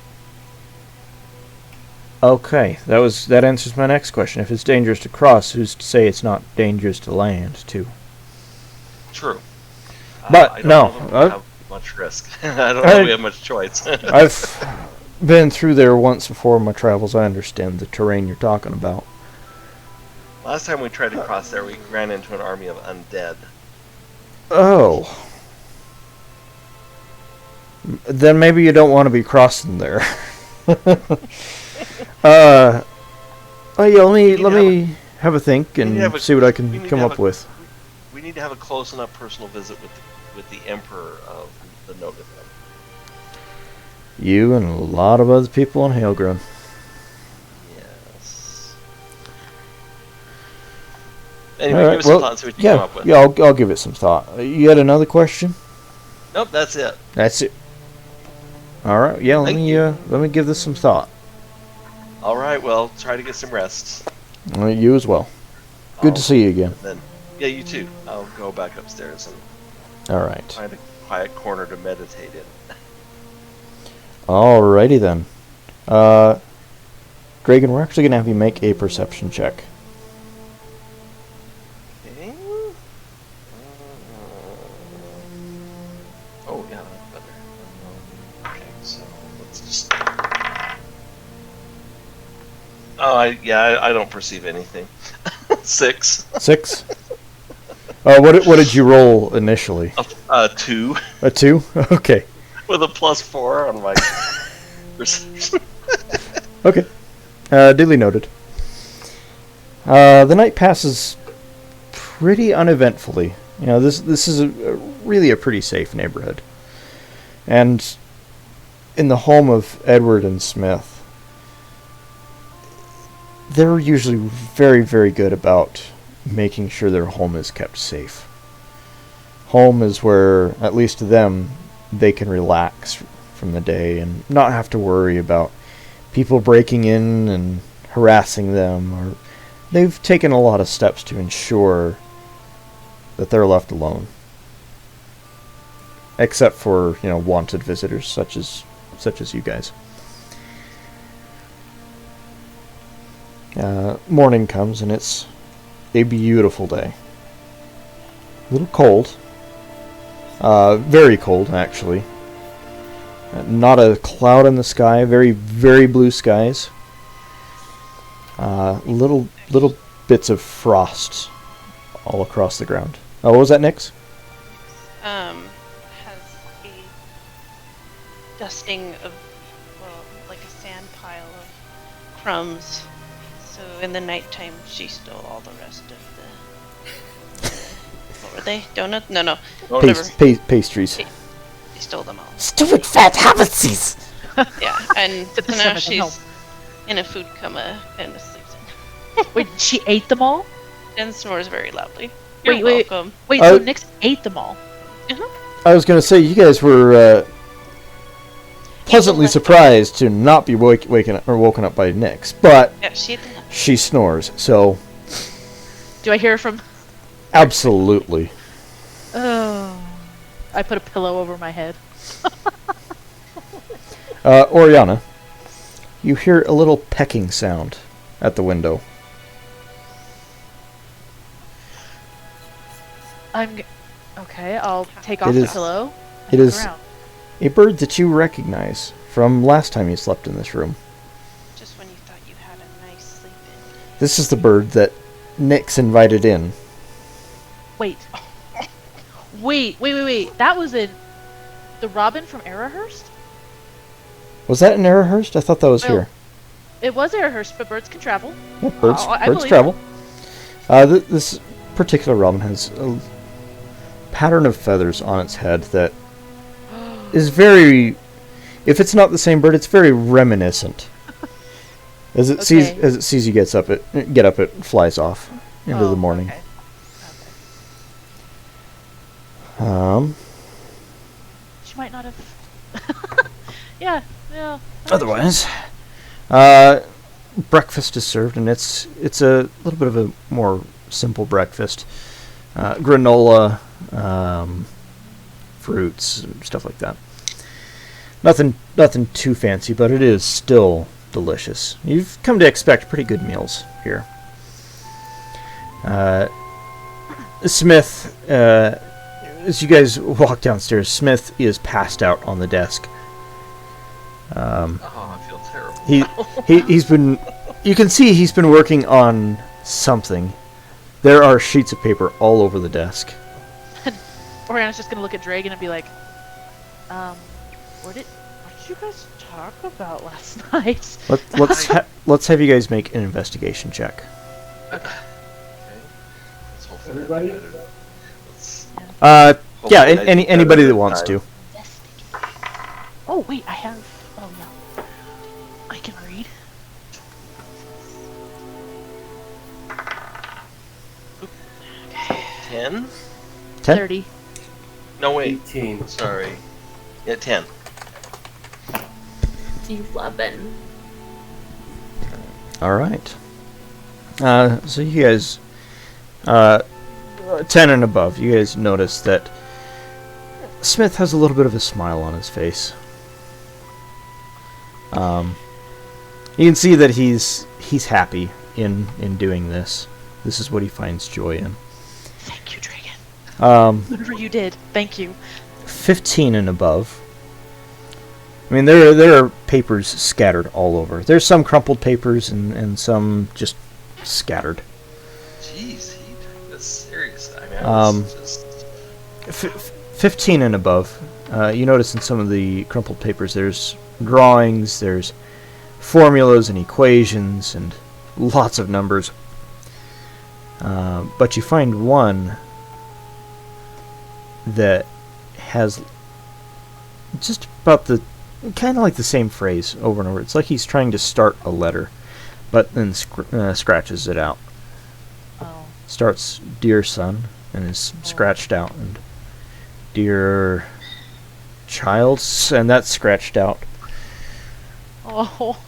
S1: okay, that answers my next question. If it's dangerous to cross, who's to say it's not dangerous to land too?
S4: True.
S1: But,
S4: I don't
S1: no,
S4: know that we have much risk. I don't know if we have much choice.
S1: I've been through there once before in my travels. I understand the terrain you're talking about.
S4: Last time we tried to cross there, we ran into an army of undead.
S1: Oh. Then maybe you don't want to be crossing there. Oh yeah, let me have a think and see what I can come up with.
S4: We need to have a close enough personal visit with the Emperor of the Nogatham.
S1: You and a lot of other people on Hailgrown.
S4: Yes. Anyway, give us some thought and see what you come up with.
S1: Yeah, I'll give it some thought. You had another question?
S4: Nope, that's it.
S1: That's it. All right. Yeah, let me give this some thought.
S4: All right. Well, try to get some rest.
S1: You as well. Good to see you again.
S4: Then, yeah, you too. I'll go back upstairs and
S1: all right.
S4: Find a quiet corner to meditate in.
S1: Alrighty then. Dragon, we're actually gonna have you make a perception check.
S4: Okay. Oh yeah, that's better. Okay, so let's just. Oh, I don't perceive anything. 6.
S1: 6. What did you roll initially?
S4: 2.
S1: A 2? Okay.
S4: With a +4 on my perception.
S1: Okay. Duly noted. The night passes pretty uneventfully. You know, this is really a pretty safe neighborhood. And in the home of Edward and Smith, they're usually very, very good about making sure their home is kept safe. Home is where, at least to them, they can relax from the day and not have to worry about people breaking in and harassing them. Or they've taken a lot of steps to ensure that they're left alone, except for, you know, wanted visitors such as you guys. Morning comes and it's a beautiful day. A little cold. Very cold, actually. Not a cloud in the sky. Very, very blue skies. Little bits of frost all across the ground. Oh, what was that, Nyx?
S3: Has a dusting of, well, like a sand pile of crumbs. So in the nighttime, she stole all the rest of the. What were they? Donuts? No.
S1: Pastries.
S3: She stole them all.
S1: Stupid fat habitses!
S3: Yeah, and
S2: To the
S3: so now
S2: stomach and
S3: she's in a food coma and sleeps.
S2: Wait, she ate them all?
S3: And snores very loudly. You're
S2: Wait.
S3: welcome.
S2: Wait, so Nyx ate them all?
S1: I was going to say, you guys were pleasantly surprised to not be woken up by Nyx, but
S3: Yeah, she ate them all.
S1: she snores, so
S2: Do I hear from...
S1: absolutely.
S2: Oh. I put a pillow over my head.
S1: Oriana, you hear a little pecking sound at the window.
S2: Okay, I'll take off the pillow.
S1: It
S2: look
S1: is
S2: around.
S1: a bird that you recognize from last time you slept in this room.
S3: Just when you thought you had a nice sleep in.
S1: This is the bird that Nyx invited in.
S2: Wait. Wait. That was in the Robin from Arrowhurst?
S1: Was that in Arrowhurst? I thought that was here.
S2: It was Arrowhurst, but birds can travel.
S1: Yeah, birds
S2: I
S1: birds
S2: believe
S1: travel. This particular robin has a pattern of feathers on its head that is very... If it's not the same bird, it's very reminiscent. As it sees you get up, it flies off into the morning.
S2: Okay. She might not have. Yeah.
S1: Otherwise, breakfast is served, and it's a little bit of a more simple breakfast. Granola, fruits, stuff like that. Nothing too fancy, but it is still delicious. You've come to expect pretty good meals here. Smith, as you guys walk downstairs, Smith is passed out on the desk.
S4: I feel terrible.
S1: He's been. You can see he's been working on something. There are sheets of paper all over the desk.
S2: Oriana's just gonna look at Dragon and be like, what did you guys talk about last night?
S1: Let's have you guys make an investigation check.
S4: Okay. Let's hope for
S7: Everybody?
S4: better. Let's
S1: Yeah,
S4: hopefully I do
S1: anybody
S4: better
S1: that
S4: this
S1: wants
S4: time.
S1: to.
S2: Oh wait, I have. Oh yeah, I can read. Okay.
S4: 10?
S1: 10?
S2: 30.
S4: No, wait.
S7: 18.
S4: Sorry. Yeah, 10.
S5: 11.
S1: Alright. So you guys, 10 and above, you guys notice that Smith has a little bit of a smile on his face. You can see that he's happy in doing this. This is what he finds joy in.
S2: Thank you, Dragon.
S1: Um,
S2: Whatever you did, thank you.
S1: 15 and above. I mean, there are papers scattered all over. There's some crumpled papers and some just scattered.
S4: Jeez, he took this serious. I mean, I was just...
S1: 15 and above. You notice in some of the crumpled papers there's drawings, there's formulas and equations and lots of numbers. But you find one that has just about the kind of like the same phrase over and over. It's like he's trying to start a letter, but then scratches it out.
S2: Oh.
S1: Starts "Dear Son" and is scratched out, and "Dear Child," and that's scratched out.
S2: Oh.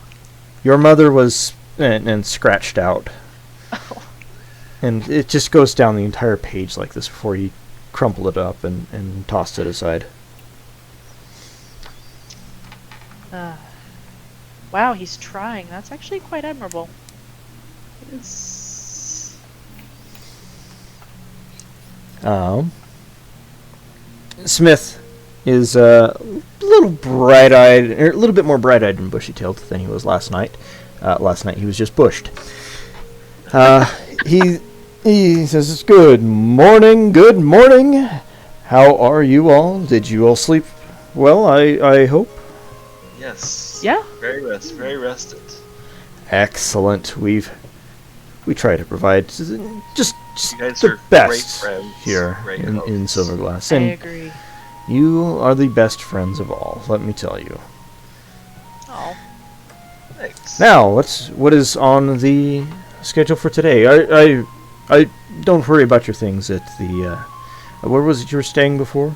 S1: "Your mother was," and scratched out.
S2: Oh.
S1: And it just goes down the entire page like this before you crumpled it up and tossed it aside.
S2: Wow, he's trying. That's actually quite admirable.
S1: Smith is a little bright-eyed, or a little bit more bright-eyed and bushy-tailed than he was last night. Last night he was just bushed. He says, "Good morning, good morning. How are you all? Did you all sleep well, I hope?"
S4: Yes.
S2: Yeah.
S4: Very rested.
S1: Excellent. We try to provide just
S4: You guys
S1: the
S4: are great
S1: best
S4: friends.
S1: here
S4: Great
S1: in
S4: hosts.
S1: Silverglass.
S2: I
S1: And
S2: agree.
S1: you are the best friends of all, let me tell you.
S2: Oh.
S4: Thanks.
S1: Now, what is on the schedule for today? I don't worry about your things at the where was it you were staying before?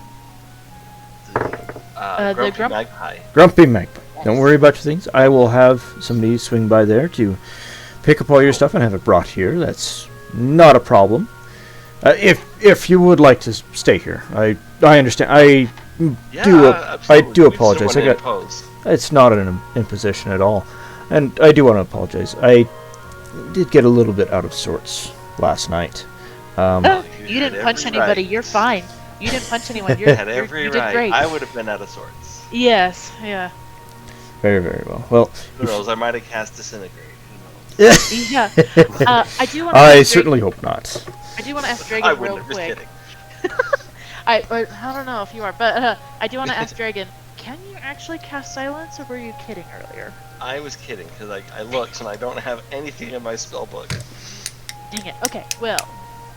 S2: The
S4: Grumpy
S2: Grump-
S4: Magpie.
S1: Grumpy Magpie. Don't worry about your things. I will have somebody swing by there to pick up all your stuff and have it brought here. That's not a problem. If you would like to stay here, I understand. I do
S4: absolutely.
S1: apologize.
S4: We just don't wanna impose.
S1: It's not an imposition at all, and I do want to apologize. I did get a little bit out of sorts last night.
S2: Oh,
S4: you
S2: you
S4: had
S2: didn't punch
S4: every
S2: anybody.
S4: right.
S2: You're fine. You didn't punch anyone.
S4: You
S2: You're,
S4: had every
S2: you did
S4: right.
S2: great.
S4: I would have been out of sorts.
S2: Yes. Yeah.
S1: Very, very well. Well,
S4: Who knows? I might have cast Disintegrate. Who knows?
S2: Yeah. I do want.
S1: I certainly hope not.
S2: I do want to ask
S4: I
S2: Dragon real
S4: wouldn't. Just
S2: quick.
S4: kidding.
S2: I don't know if you are, but I do want to ask Dragon. Can you actually cast silence, or were you kidding earlier?
S4: I was kidding because I looked and I don't have anything in my spell book.
S2: Dang it. Okay. Well,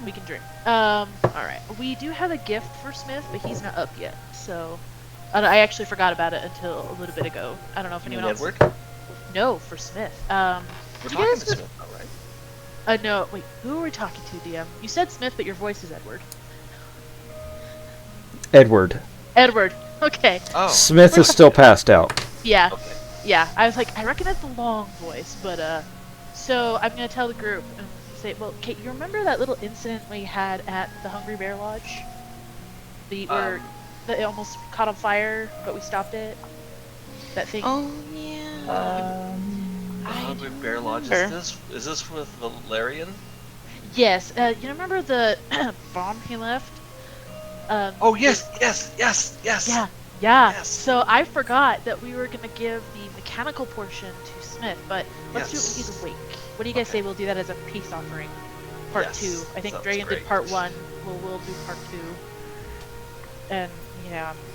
S2: we can drink. All right. We do have a gift for Smith, but he's not up yet. So, I actually forgot about it until a little bit ago. I don't know if
S4: You
S2: anyone
S4: mean
S2: else.
S4: Edward?
S2: No, for Smith.
S4: We're
S2: do you
S4: talking
S2: guys
S4: to Smith, all right?
S2: no. Wait. Who are we talking to, DM? You said Smith, but your voice is Edward.
S1: Edward.
S2: Edward. Okay.
S4: Oh.
S1: Smith is still passed out.
S2: Yeah.
S4: Okay.
S2: Yeah. I was like, I recognize the long voice, but so I'm gonna tell the group and say, well, Kate, you remember that little incident we had at the Hungry Bear Lodge? Where it almost caught on fire, but we stopped it. That thing.
S3: Oh yeah.
S4: Hungry Bear Lodge.
S3: Sure.
S4: Is this with Valerian?
S2: Yes. You remember the bomb he left?
S4: Oh yes.
S2: Yeah.
S4: Yes.
S2: So I forgot that we were gonna give the mechanical portion to Smith, but let's do it when he's awake. what do you guys say we'll do that as a peace offering? Part
S4: Yes,
S2: 2. I think
S4: sounds
S2: Dragon
S4: great.
S2: did part 1. We'll do part 2. And,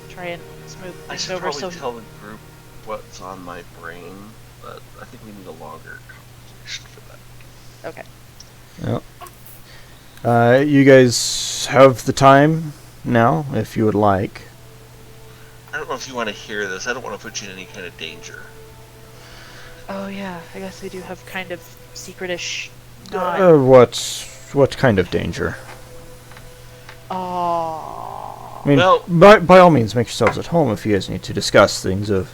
S2: try and smooth
S4: I
S2: things
S4: should
S2: over.
S4: probably
S2: So
S4: tell the group what's on my brain, but I think we need a longer conversation for that.
S2: okay.
S1: Yep. You guys have the time now, if you would like.
S4: I don't know if you want to hear this. I don't want to put you in any kind of danger.
S2: Oh yeah, I guess we do have kind of secretish.
S1: What kind of danger?
S2: Oh.
S1: I mean,
S4: Well-
S1: by all means, make yourselves at home if you guys need to discuss things of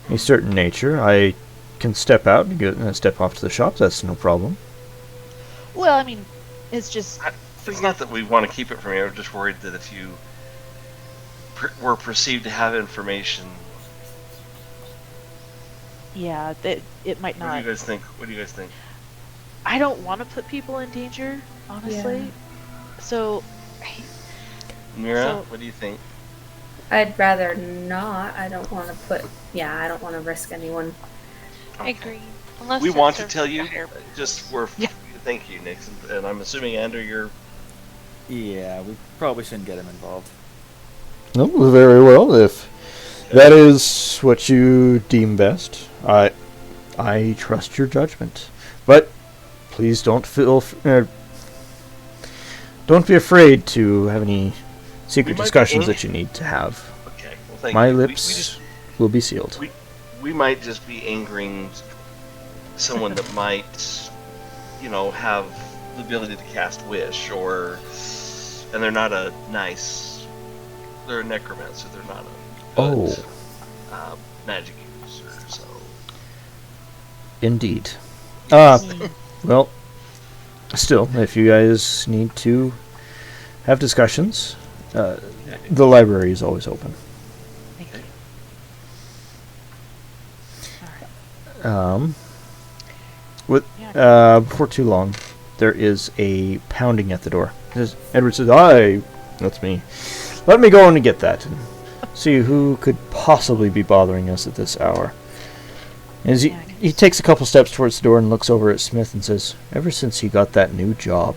S1: a certain nature. I can step out and step off to the shop. That's no problem.
S2: Well, I mean, it's just
S4: It's not that we want to keep it from you. I'm just worried that if you were perceived to have information,
S2: yeah, that it might
S4: what
S2: not.
S4: do you guys think? What do you guys think?
S2: I don't want to put people in danger, honestly.
S5: Yeah.
S2: So,
S4: Mira,
S2: So-
S4: what do you think?
S5: I'd rather not. I don't want to I don't want to risk anyone.
S3: I agree. Unless
S4: We
S3: it
S4: want to
S3: serves
S4: tell
S3: a
S4: you,
S3: higher-
S4: just we're.
S2: Yeah.
S4: Thank you, Nick. And I'm assuming, Andrew, you're.
S6: Yeah, we probably shouldn't get him involved.
S1: No, very well. If that is what you deem best, I trust your judgment. But please don't don't be afraid to have any secret
S4: We might
S1: discussions
S4: be-
S1: that you need to have.
S4: Okay. Well, thank
S1: My
S4: you.
S1: lips will be sealed.
S4: We might just be angering someone that might, have the ability to cast wish, and they're not a nice. They're a necromancer. They're not a good, magic user. So
S1: Indeed. Well, still, if you guys need to have discussions, the library is always open.
S2: thank you.
S1: Before too long, there is a pounding at the door. Edward says, "Aye, that's me. Let me go in and get that, and see who could possibly be bothering us at this hour." As he takes a couple steps towards the door and looks over at Smith and says, "Ever since he got that new job,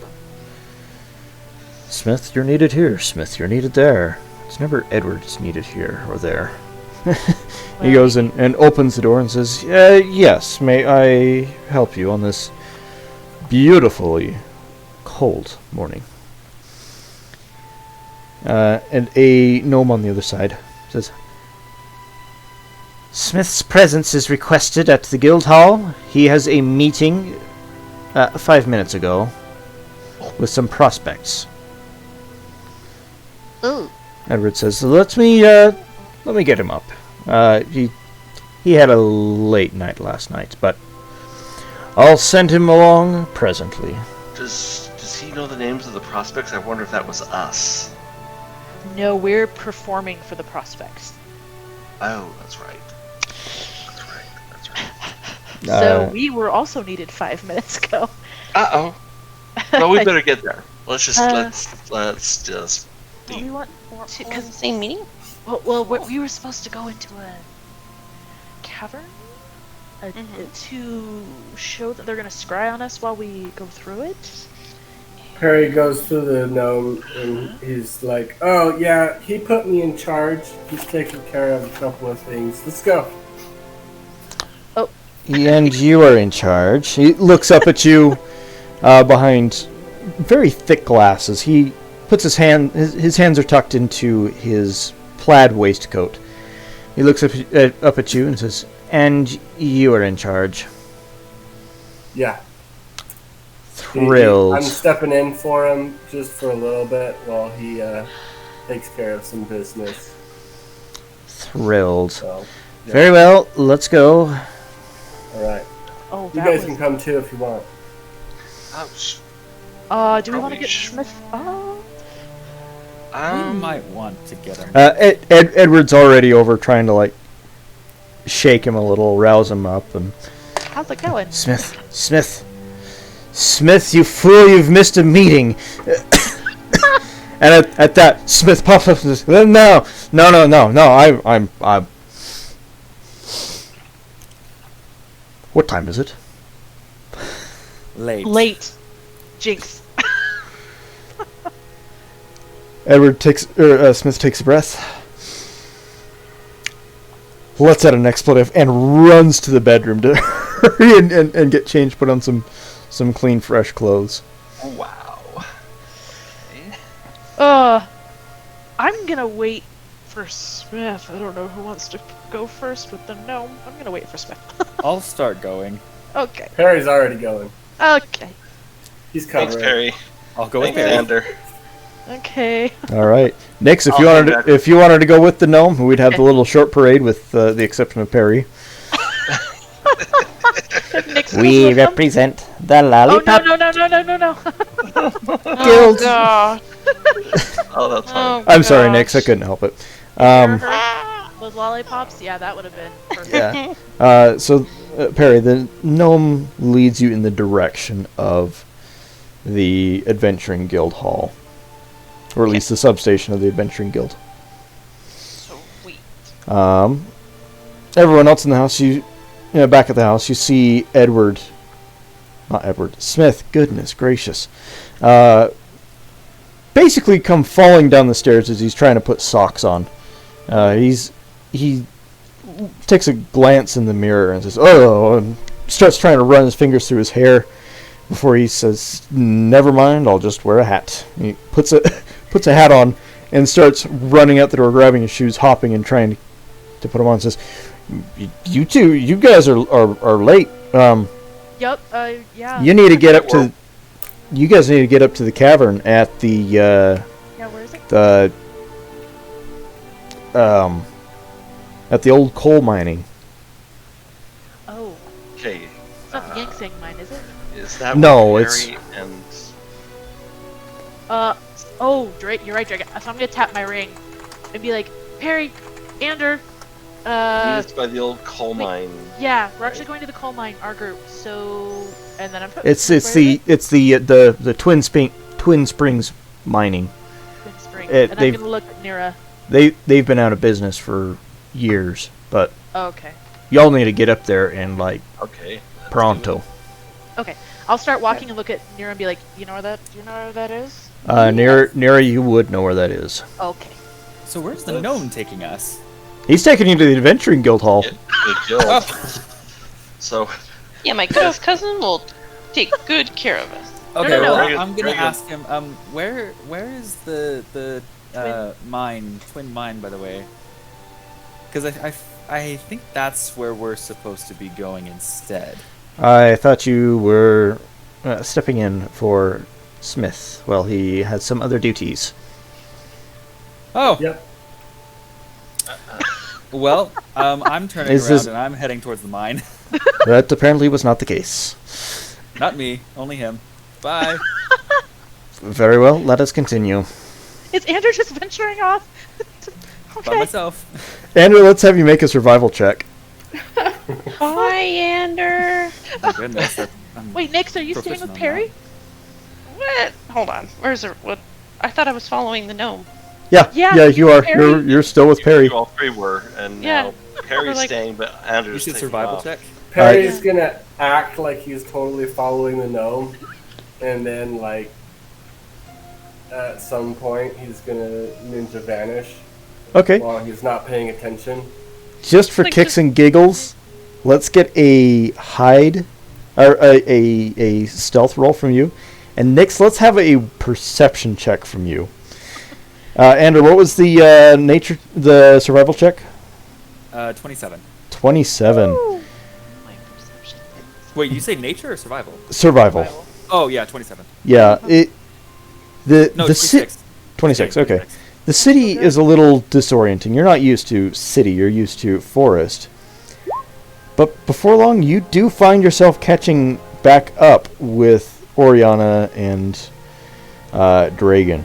S1: Smith, you're needed here. Smith, you're needed there. It's never Edward's needed here or there." He goes and opens the door and says, "Yes, may I help you on this beautifully cold morning?" And a gnome on the other side says, "Smith's presence is requested at the guild hall. He has a meeting 5 minutes ago with some prospects."
S3: Ooh.
S1: Edward says, let me get him up. He had a late night last night, but I'll send him along presently."
S4: does he know the names of the prospects? I wonder if that was us.
S2: No, we're performing for the prospects.
S4: Oh, that's right. That's right.
S2: So we were also needed 5 minutes ago.
S4: Uh-oh. Well, we better get there. Let's just let's just
S2: What do we want?
S3: Because the same meeting?
S2: Well, we were supposed to go into a cavern to show that they're going to scry on us while we go through it.
S7: Perry goes through the gnome and he's like, "Oh yeah, he put me in charge. He's taking care of a couple of things. Let's go."
S1: And you are in charge. He looks up at you behind very thick glasses. He puts his hands are tucked into his plaid waistcoat. He looks up at you and says, "And you are in charge."
S7: Yeah.
S1: Thrilled.
S7: I'm stepping in for him just for a little bit while he takes care of some business.
S1: Thrilled.
S7: So, yeah.
S1: Very well, let's go.
S7: All right.
S2: Oh,
S7: You
S2: that
S7: guys
S2: was...
S7: can come too if you want.
S4: Ouch.
S2: do we want
S4: Probably
S2: to get
S4: sh-
S2: Smith? Oh,
S6: We might want to get him.
S1: Edward's already over trying to shake him a little, rouse him up, and
S2: how's it going?
S1: Smith, you fool! You've missed a meeting. And at that, Smith pops up and says, "No. I'm. What time is it?"
S2: Late. Jinx.
S1: Smith takes a breath, lets out an expletive, and runs to the bedroom to hurry and get changed, put on some clean, fresh clothes.
S4: Wow.
S2: I'm gonna wait for Smith. I don't know who wants to go first with the gnome. I'm gonna wait for Smith.
S6: I'll start going.
S2: Okay.
S7: Perry's already going.
S2: Okay.
S7: He's covering.
S4: Thanks, Perry.
S6: I'll go with
S4: Thanks,
S6: Perry.
S4: Xander.
S2: Okay.
S1: All right, Nix, if
S4: I'll
S1: you
S4: hang
S1: wanted
S4: back.
S1: if you wanted to go with the gnome, we'd have the little short parade with the exception of Perry.
S2: Nick's
S1: We
S2: with them.
S1: represent the
S2: Oh
S1: lollipop
S2: no.
S3: Oh
S1: guild.
S3: god.
S4: Oh, that's fine.
S3: Oh,
S1: I'm sorry,
S3: gosh.
S1: Nix, I couldn't help it.
S2: Those lollipops, yeah, that would have been perfect.
S1: Yeah. So, Perry, the gnome leads you in the direction of the Adventuring Guild Hall. Or at least the substation of the Adventuring Guild.
S3: Sweet.
S1: Everyone else in the house, back at the house, you see Smith, goodness gracious. Basically come falling down the stairs as he's trying to put socks on. He takes a glance in the mirror and says, "Oh," and starts trying to run his fingers through his hair before he says, "Never mind, I'll just wear a hat." He puts a hat on and starts running out the door, grabbing his shoes, hopping and trying to put them on. And says, you guys are late.
S2: Yup, yeah.
S1: You need to get up to. You guys need to get up to the cavern at the
S2: Yeah, where is it?
S1: at the old coal mining.
S2: Oh,
S4: Okay.
S2: it's not the Yangsang mine, is it?
S4: Is that
S1: No,
S4: where
S1: it's-
S4: Perry and
S2: Drake, you're right, Drake. So I'm gonna tap my ring and be like, Perry, Ander,
S4: it's by the old coal
S2: wait.
S4: mine?
S2: yeah, we're actually going to the coal mine, our group. So, and then I'm.
S1: It's
S2: where is
S1: the Twin Springs mining.
S2: Twin Spring.
S1: it-
S2: And I'm
S1: they've-
S2: gonna look at Nira.
S1: They've been out of business for years, but
S2: Oh, okay.
S1: y'all need to get up there and like
S4: Okay. that's
S1: pronto.
S2: Okay. I'll start walking and look at Nira and be like, do you know where that is?
S1: Near you would know where that is.
S2: Okay.
S6: So where's the gnome taking us?
S1: He's taking you to the Adventuring Guild Hall.
S4: good. The guild.
S6: Oh.
S4: So,
S3: Yeah, my good cousin will take good care of us.
S6: Okay,
S2: no,
S6: well,
S4: Very good,
S6: I'm gonna
S4: very good.
S6: ask him. Where is the twin mine, by the way? Because I think that's where we're supposed to be going instead.
S1: I thought you were stepping in for Smith. Well, he has some other duties.
S6: Oh.
S7: Yep.
S6: Well, I'm turning
S1: Is
S6: around
S1: this-
S6: and I'm heading towards the mine.
S1: That apparently was not the case.
S6: Not me, only him. Bye.
S1: Very well, let us continue.
S2: Is Andrew just venturing off?
S6: By
S2: Okay.
S6: myself.
S1: Andrew, let's have you make a survival check.
S3: Hi, Ander.
S6: Oh, goodness. I'm
S2: Wait, Nix, are you staying with
S6: proficient on
S2: Perry?
S3: What? Hold on. Where's her? What? I thought I was following the gnome.
S1: Yeah,
S2: Yeah,
S1: you are.
S2: Perry.
S1: You're still with Perry.
S4: you all three were, and
S3: Yeah.
S4: now Perry's
S3: We're like-
S4: staying, but
S6: that. You
S4: Andrew's
S6: should
S4: taking
S6: survival
S4: off.
S6: check.
S7: Perry's gonna act like he's totally following the gnome, and then like at some point he's gonna ninja vanish
S1: Okay,
S7: while he's not paying attention.
S1: just for
S3: Like,
S1: kicks and giggles, let's get a hide or a stealth roll from you, and Nix, let's have a perception check from you. Andrew, what was the the survival check?
S6: 27.
S1: 27.
S3: My perception.
S6: Wait, you say nature or survival?
S1: Survival.
S6: Oh yeah, 27.
S1: Yeah, the
S6: No,
S1: the
S6: 26.
S1: 26.
S6: Yeah,
S1: Okay.
S6: 26.
S1: The city is a little disorienting. You're not used to city, you're used to forest. But before long, you do find yourself catching back up with Oriana and Dragon.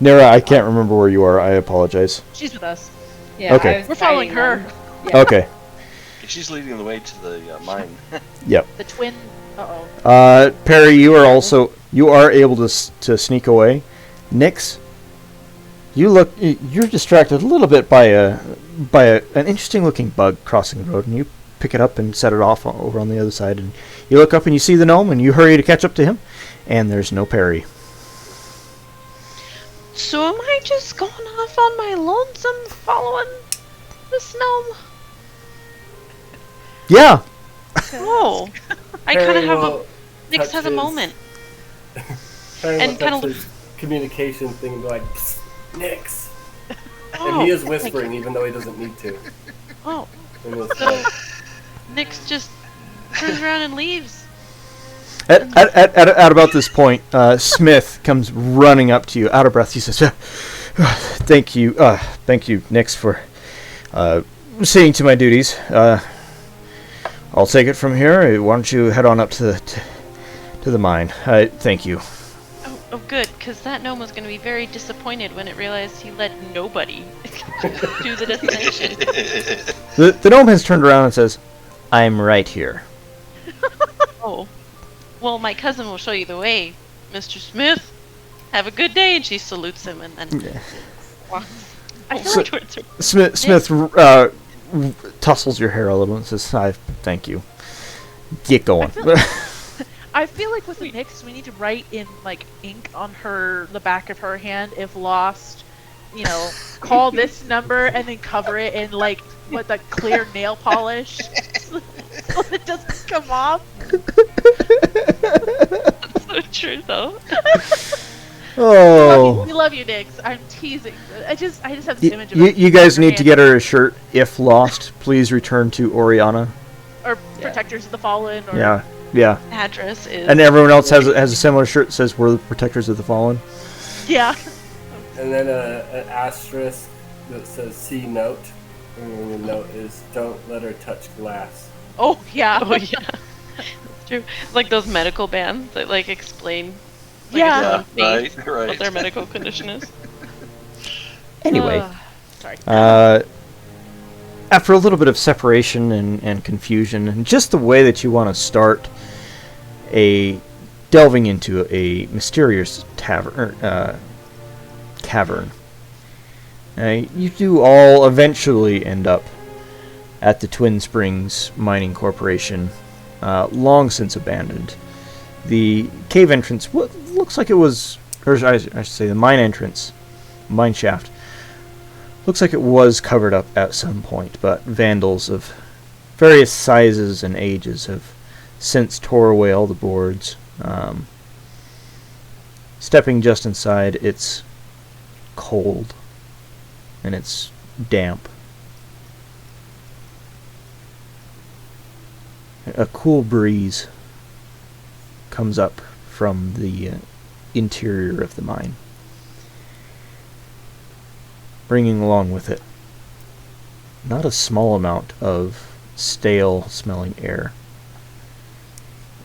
S1: Nera, I can't remember where you are. I apologize.
S2: She's with us.
S5: Yeah,
S1: Okay.
S5: I was
S2: We're following
S5: guiding
S2: her.
S5: them. Yeah.
S1: Okay.
S4: She's leading the way to the mine.
S1: Yep.
S2: The twin. Uh-oh.
S1: Perry, you are able to sneak away. Nix, you're distracted a little bit by an interesting looking bug crossing the road, and you pick it up and set it off over on the other side. And you look up and you see the gnome, and you hurry to catch up to him, and there's no Perry.
S3: So am I just going off on my lonesome following this gnome?
S1: Yeah.
S3: Oh, I kind of have a. Nix has a moment.
S7: Perry
S3: And
S7: will
S3: kinda
S7: touch his communication thing and be like, "Psst, Nix."
S3: Oh,
S7: And he is
S3: thank
S7: whispering
S3: you.
S7: even though he doesn't need to.
S3: Oh,
S7: In his
S3: so Nix just turns around and leaves.
S1: At about this point, Smith comes running up to you, out of breath. He says, thank you, Nix, for seeing to my duties. I'll take it from here. Why don't you head on up to the mine? Thank you.
S3: Oh, good, because that gnome was going to be very disappointed when it realized he let nobody do the destination.
S1: The gnome has turned around and says, I'm right here.
S3: Oh, well, my cousin will show you the way, Mr. Smith. Have a good day, and she salutes him and then walks over towards her.
S1: Smith tussles your hair a little and says, thank you. Get going.
S2: I feel like with the Nyx, we need to write in like ink on the back of her hand, if lost, call this number, and then cover it in like the clear nail polish, so it doesn't come off.
S3: That's so true, though.
S1: Oh.
S2: We love you, Nyx. I'm teasing. I just have this image of
S1: you guys need to
S2: hand.
S1: get her a shirt. If lost, please return to Oriana.
S2: Or Protectors of the Fallen. Or
S1: Yeah.
S3: Address is.
S1: And everyone else has a similar shirt that says we're the Protectors of the Fallen.
S2: Yeah.
S7: And then an asterisk that says C note. And the note is don't let her touch glass.
S2: Oh yeah.
S3: Oh yeah, that's true. It's like those medical bands that like explain. Like,
S2: Yeah.
S3: a face,
S4: right.
S3: What their medical condition is.
S1: Anyway,
S2: Sorry.
S1: after a little bit of separation and confusion, and just the way that you want to start delving into a mysterious cavern, you do all eventually end up at the Twin Springs Mining Corporation, long since abandoned. The cave entrance looks like it was, or I should say the mine entrance, mine shaft, looks like it was covered up at some point, but vandals of various sizes and ages have since tore away all the boards. Stepping just inside, it's cold and it's damp. A cool breeze comes up from the interior of the mine, bringing along with it not a small amount of stale-smelling air.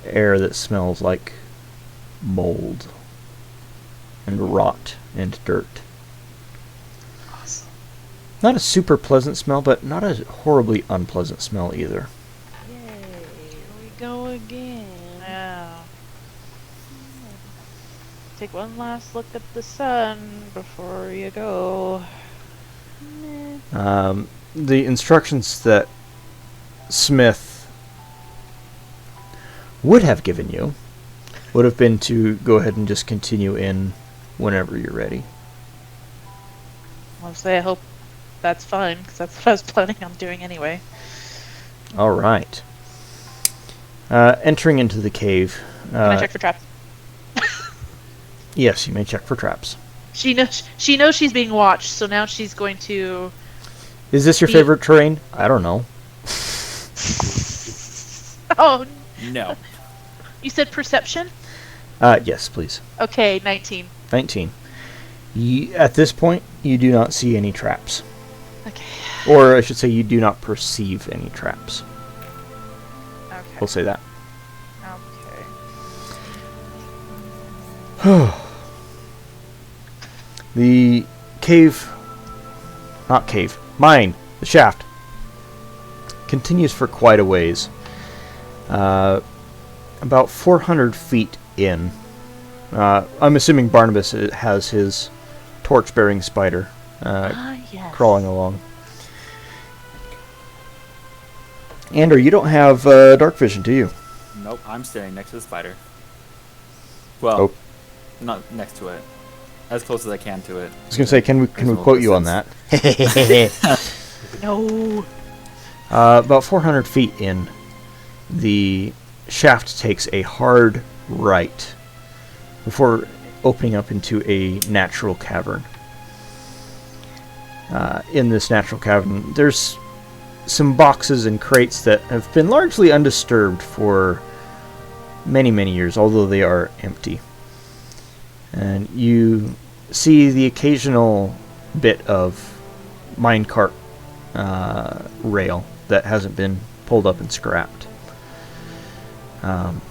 S1: Air that smells like mold and rot and dirt.
S4: Awesome.
S1: Not a super pleasant smell, but not a horribly unpleasant smell either.
S3: Yay, here we go again.
S2: Yeah. Take one last look at the sun before you go.
S1: The instructions that Smith would have given you would have been to go ahead and just continue in whenever you're ready.
S2: Honestly, I hope that's fine, because that's what I was planning on doing anyway.
S1: All right. Entering into the cave.
S2: Can I check for traps?
S1: Yes, you may check for traps.
S2: She knows she's being watched, so now she's going to...
S1: Is this your favorite terrain? I don't know.
S2: Oh,
S6: No.
S2: you said perception?
S1: Yes, please.
S2: Okay, 19.
S1: 19. At this point, you do not see any traps.
S2: Okay.
S1: Or I should say you do not perceive any traps.
S2: Okay.
S1: We'll say that.
S2: Okay.
S1: The mine, the shaft, continues for quite a ways. About 400 feet in. I'm assuming Barnabas has his torch-bearing spider
S2: Yes.
S1: crawling along. Andrew, you don't have dark vision, do you?
S6: Nope, I'm standing next to the spider. Well,
S1: Oh.
S6: not next to it. As close as I can to it.
S1: I was gonna say, can we
S6: Reasonable
S1: quote you on that?
S2: No.
S1: About 400 feet in, the shaft takes a hard right before opening up into a natural cavern. In this natural cavern, there's some boxes and crates that have been largely undisturbed for many, many years, although they are empty. And you see the occasional bit of minecart rail that hasn't been pulled up and scrapped. On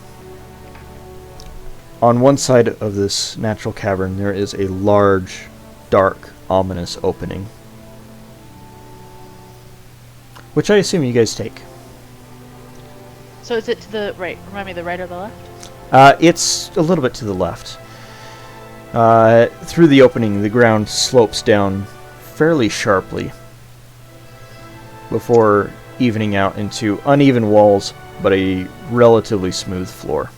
S1: one side of this natural cavern, there is a large, dark, ominous opening, which I assume you guys take.
S2: So is it to the right? Remind me, the right or the left?
S1: It's a little bit to the left. Through the opening, the ground slopes down fairly sharply before evening out into uneven walls, but a relatively smooth floor.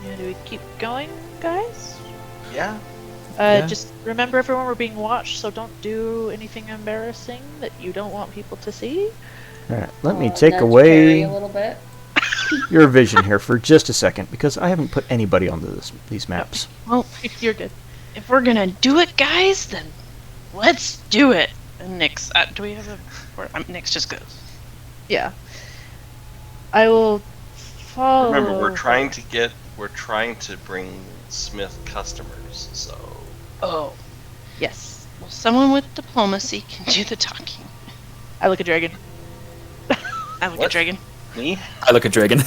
S2: Yeah, do we keep going, guys?
S4: Yeah.
S6: Yeah.
S2: Just remember, everyone, we're being watched, so don't do anything embarrassing that you don't want people to see.
S1: Alright, let me
S5: I'll
S1: take
S5: nudge
S1: away
S5: Carrie a little bit.
S1: your vision here for just a second, because I haven't put anybody on these maps.
S3: Well,
S2: You're good.
S3: if we're gonna do it, guys, then let's do it. And Nyx, do we have a? Or, Nyx just goes.
S2: Yeah. I will follow.
S4: Remember, we're trying to bring Smith customers, so
S3: Oh,
S2: Yes.
S3: well, someone with diplomacy can do the talking.
S2: I look at Dragon.
S3: I look
S4: What?
S3: at Dragon.
S4: me?
S6: I look at Dragon.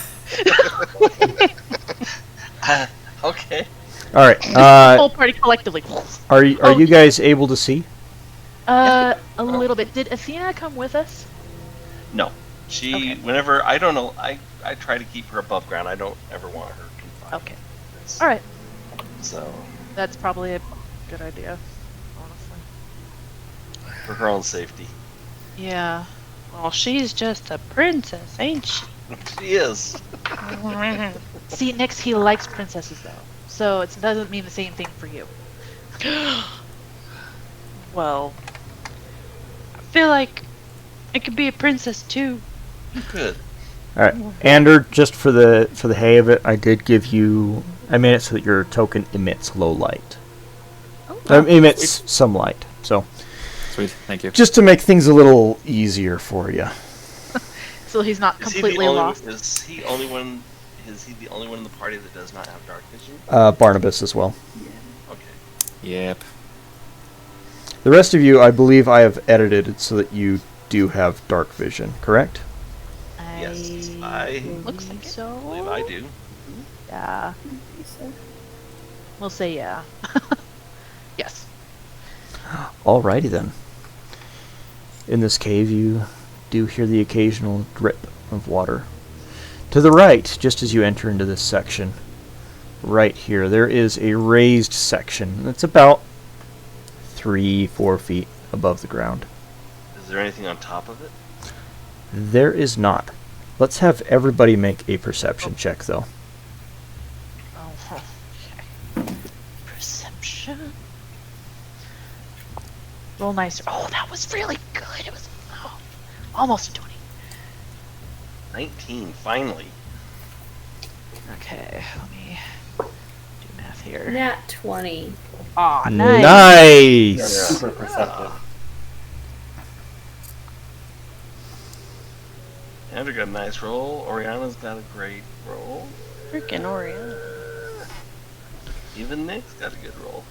S4: Okay.
S1: Alright,
S2: Whole party collectively.
S1: are you guys able to see?
S2: A little bit. Did Athena come with us?
S4: No. She,
S2: Okay.
S4: whenever, I don't know, I try to keep her above ground. I don't ever want her confined.
S2: Okay.
S4: It's-
S2: All right.
S4: So,
S2: That's probably a good idea, honestly.
S4: for her own safety.
S2: Yeah.
S3: Well, she's just a princess, ain't she?
S4: She is.
S2: See, Nyx, he likes princesses though, so it doesn't mean the same thing for you.
S3: Well, I feel like I could be a princess too.
S4: You could.
S1: Alright, Ander, just for the hay of it, I did give you... I made it so that your token emits low light. Emits some light, so...
S6: Sweet, thank you.
S1: Just to make things a little easier for you.
S2: So he's not
S4: Is he the
S2: completely
S4: only,
S2: lost.
S4: Is he the only one in the party that does not have dark vision?
S1: Barnabas as well.
S4: Okay.
S6: Yep.
S1: The rest of you, I believe I have edited it so that you do have dark vision, correct?
S4: Yes, I
S3: Looks like it.
S2: so.
S4: believe I do.
S2: Yeah. We'll say yeah. Yes.
S1: Alrighty then. In this cave, you do hear the occasional drip of water. To the right, just as you enter into this section, right here, there is a raised section that's about 3-4 feet above the ground.
S4: Is there anything on top of it?
S1: There is not. Let's have everybody make a perception check, though.
S2: Oh, okay. Perception. Roll nicer. Oh, that was really good. It was almost a 20.
S4: 19, finally.
S2: Okay, let me do math here.
S5: Nat 20.
S2: Aw, nice.
S1: Nice!
S7: Super perceptive.
S4: Andrew got a nice roll. Oriana's got a great roll.
S3: Freaking Oriana.
S4: Even Nick's got a good roll.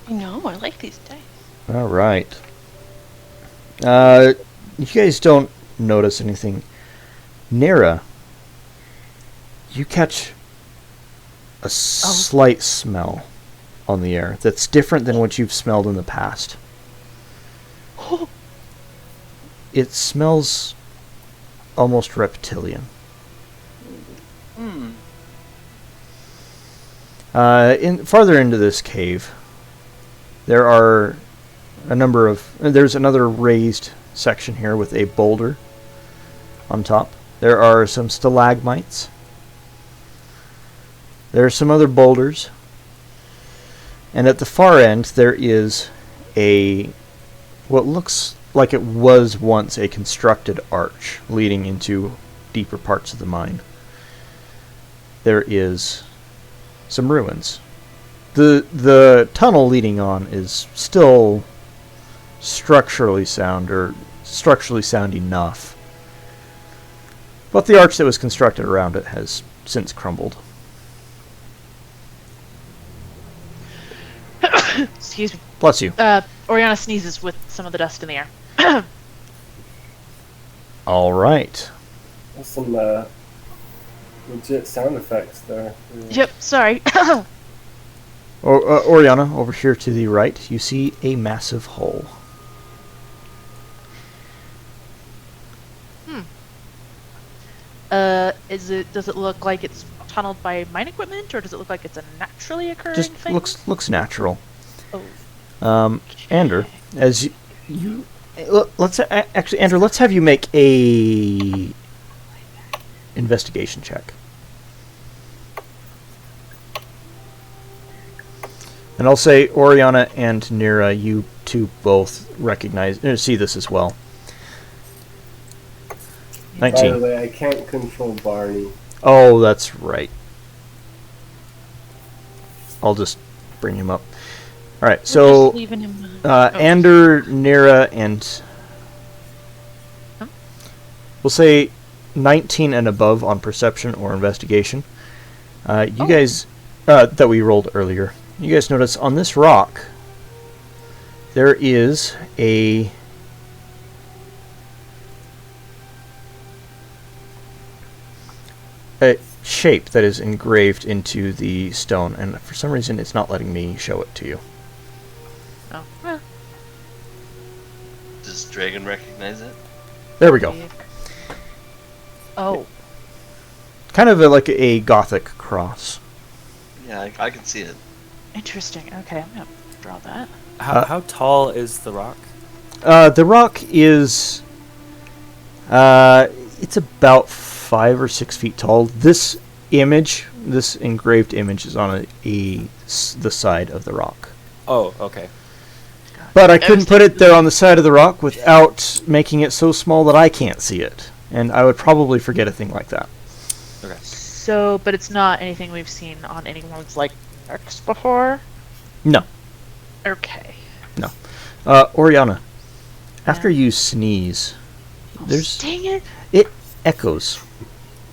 S3: I know, I like these dice.
S1: Alright. You guys don't notice anything. Nera, you catch a slight smell on the air that's different than what you've smelled in the past. It smells almost reptilian. Farther into this cave, there are there's another raised section here with a boulder on top. There are some stalagmites. There are some other boulders. And at the far end, there is what looks like it was once a constructed arch leading into deeper parts of the mine. There is some ruins. The tunnel leading on is still structurally sound enough. But the arch that was constructed around it has since crumbled.
S2: Excuse me.
S1: Bless you.
S2: Oriana sneezes with some of the dust in the air.
S1: All right.
S7: That's some legit sound effects there.
S2: Yep, sorry.
S1: Oriana, over here to the right, you see a massive hole.
S2: Does it look like it's tunneled by mine equipment, or does it look like it's a naturally occurring
S1: Just
S2: thing?
S1: looks natural.
S2: Oh.
S1: Ander, as you Andrew, let's have you make a investigation check. And I'll say Oriana and Nira, you two both see this as well.
S7: By
S1: 19.
S7: the way, I can't control Barney.
S1: Oh, that's right. I'll just bring him up. All right, so
S3: Just leaving him.
S1: Ander, Nira, and we'll say 19 and above on perception or investigation. You guys that we rolled earlier. You guys notice on this rock there is a shape that is engraved into the stone, and for some reason it's not letting me show it to you.
S2: Oh. Well,
S4: Does Dragon recognize it?
S1: There we go.
S2: oh.
S1: Kind of like a Gothic cross.
S4: Yeah, I can see it.
S2: Interesting. Okay, I'm gonna draw that.
S6: How tall is the rock?
S1: The rock is it's about 5 or 6 feet tall. This engraved image is on the side of the rock.
S6: Oh, okay.
S1: But I couldn't put it there on the side of the rock without making it so small that I can't see it. And I would probably forget a thing like that.
S6: Okay.
S2: So, but it's not anything we've seen on anyone's, like, X before?
S1: No.
S2: Okay.
S1: No. Oriana, after you sneeze, there's
S2: Dang it!
S1: it echoes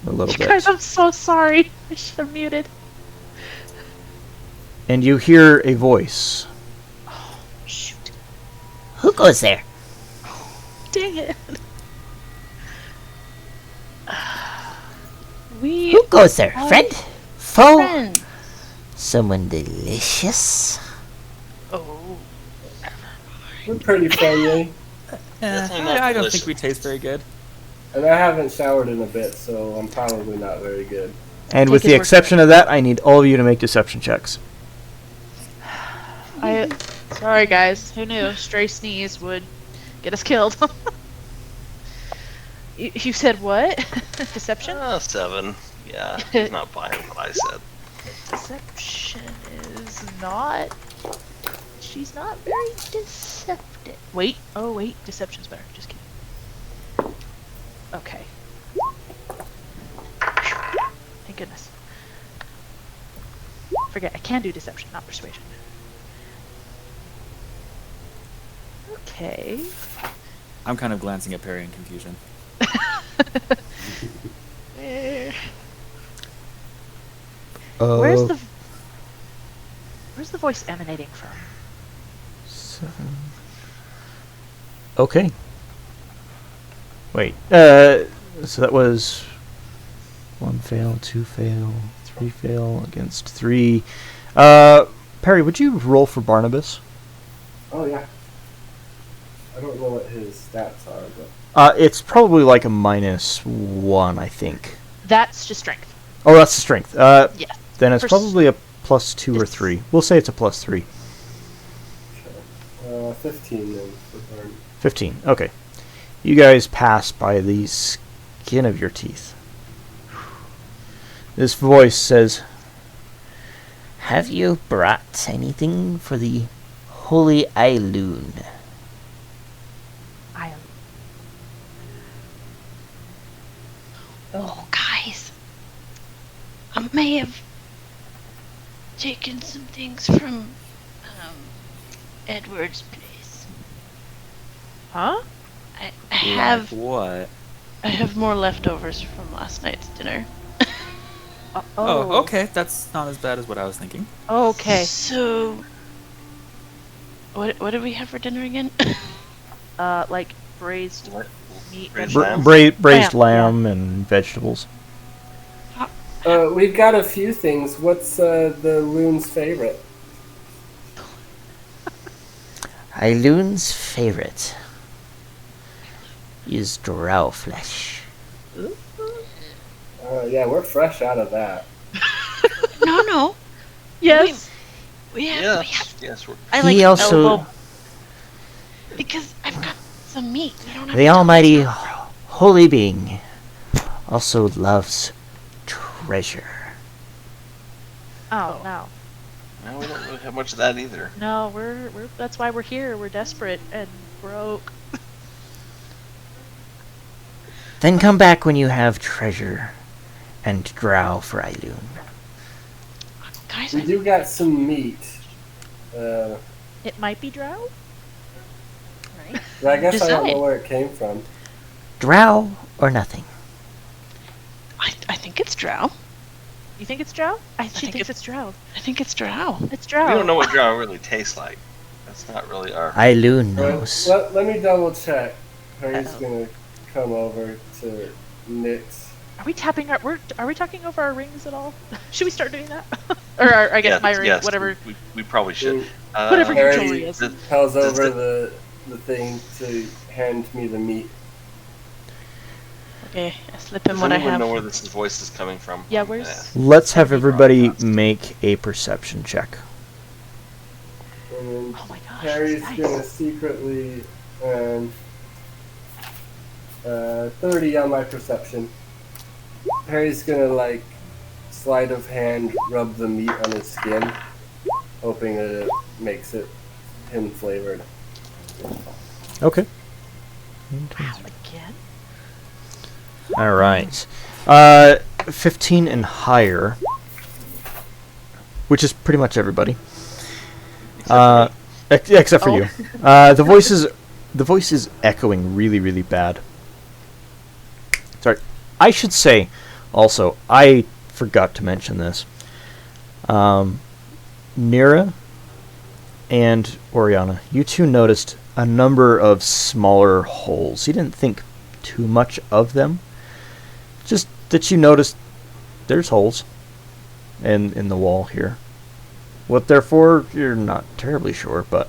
S1: a little
S2: You
S1: bit.
S2: guys, I'm so sorry. I should have muted.
S1: And you hear a voice.
S2: Shoot.
S8: Who goes there?
S2: Dang it.
S8: Who goes there? Friend? Foe?
S3: Friend.
S8: Someone delicious?
S2: Oh.
S7: We're pretty friendly,
S4: Definitely not
S6: I don't
S4: delicious.
S6: think we taste very good.
S7: and I haven't showered in a bit, so I'm probably not very good.
S1: And
S2: Take
S1: with
S2: his
S1: the
S2: word
S1: exception of that, I need all of you to make deception checks.
S2: Sorry, guys. Who knew? Stray sneeze would get us killed. You said what? Deception?
S4: 7. Yeah, he's not buying what I said.
S2: Deception is not. She's not very deceptive. Wait. Oh, wait. Deception's better. Just kidding. Okay. Thank goodness. Forget. I can do deception, not persuasion. Okay.
S6: I'm kind of glancing at Perry in confusion.
S2: Where's the voice emanating from?
S1: 7. Okay. Wait. So that was 1 fail, 2 fail, 3 fail against 3. Perry, would you roll for Barnabas?
S7: Oh yeah. I don't know what his stats are, but
S1: It's probably like a -1, I think.
S2: That's just strength.
S1: Oh, that's the strength.
S2: Yeah.
S1: Then it's
S2: For
S1: probably a +2 or 3. We'll say it's a +3.
S7: 15 then for burn.
S1: 15. Okay. You guys pass by the skin of your teeth. This voice says,
S8: Have you brought anything for the holy Ailoon?
S3: Oh, guys. I may have taken some things from Edward's place.
S2: Huh?
S3: I have
S6: What?
S3: I have more leftovers from last night's dinner.
S6: Oh, okay. That's not as bad as what I was thinking.
S2: Okay.
S3: So, what did we have for dinner again?
S2: Like braised meat.
S4: Braised
S2: vegetables.
S4: lamb?
S1: braised
S2: Lamb,
S1: lamb and vegetables.
S7: We've got a few things. What's the loon's favorite?
S8: Ailoon's favorite is drow flesh.
S7: Yeah, we're fresh out of that.
S3: No.
S2: Yes.
S3: We have.
S4: Yes.
S3: I
S8: He
S3: like
S8: also,
S3: elbow because I've got some meat. We don't have
S8: the
S3: to
S8: almighty
S3: tell us now,
S8: holy being, also loves treasure.
S2: Oh no.
S4: No, we don't really have much of that either.
S2: No, we're that's why we're here. We're desperate and broke.
S8: Then come back when you have treasure and drow for Ailoon.
S3: bro. Guys,
S7: We do got some meat.
S2: It might be drow.
S3: right?
S7: But I guess I don't
S3: Decide.
S7: know where it came from.
S8: Drow or nothing.
S3: I think it's drow.
S2: You think it's drow? She
S3: think
S2: thinks
S3: it-
S2: it's drow.
S3: I think it's drow.
S2: It's drow.
S4: We don't know what drow really tastes like. That's not really our.
S8: Ailoon knows.
S7: Let me double check. Harry's
S2: Uh-oh.
S7: gonna come over to Nick's.
S2: Are we tapping our? Are we talking over our rings at all? Should we start doing that? Or our, I guess my ring,
S4: yes,
S2: whatever.
S4: We probably should.
S2: Whatever your
S7: Harry
S2: jewelry is.
S7: tells
S4: does
S7: over
S4: the-
S7: the thing to hand me the meat.
S3: Okay, I slip him
S4: Does
S3: what I
S4: anyone
S3: have.
S4: know where this voice is coming from?
S2: Yeah,
S4: I'm gonna
S2: where's-
S4: ask.
S1: Let's have everybody make a perception check.
S7: And then
S2: Oh my gosh.
S7: Harry's
S2: nice.
S7: gonna secretly 30 on my perception. Harry's gonna like sleight of hand rub the meat on his skin, hoping that it makes it him flavored.
S1: Okay.
S2: Wow, again?
S1: All right. 15 and higher, which is pretty much everybody. Except for you. The voice is echoing really, really bad. Sorry. I should say, also, I forgot to mention this. Nira and Oriana, you two noticed a number of smaller holes. You didn't think too much of them. Just that you noticed there's holes in the wall here. What they're for, you're not terribly sure, but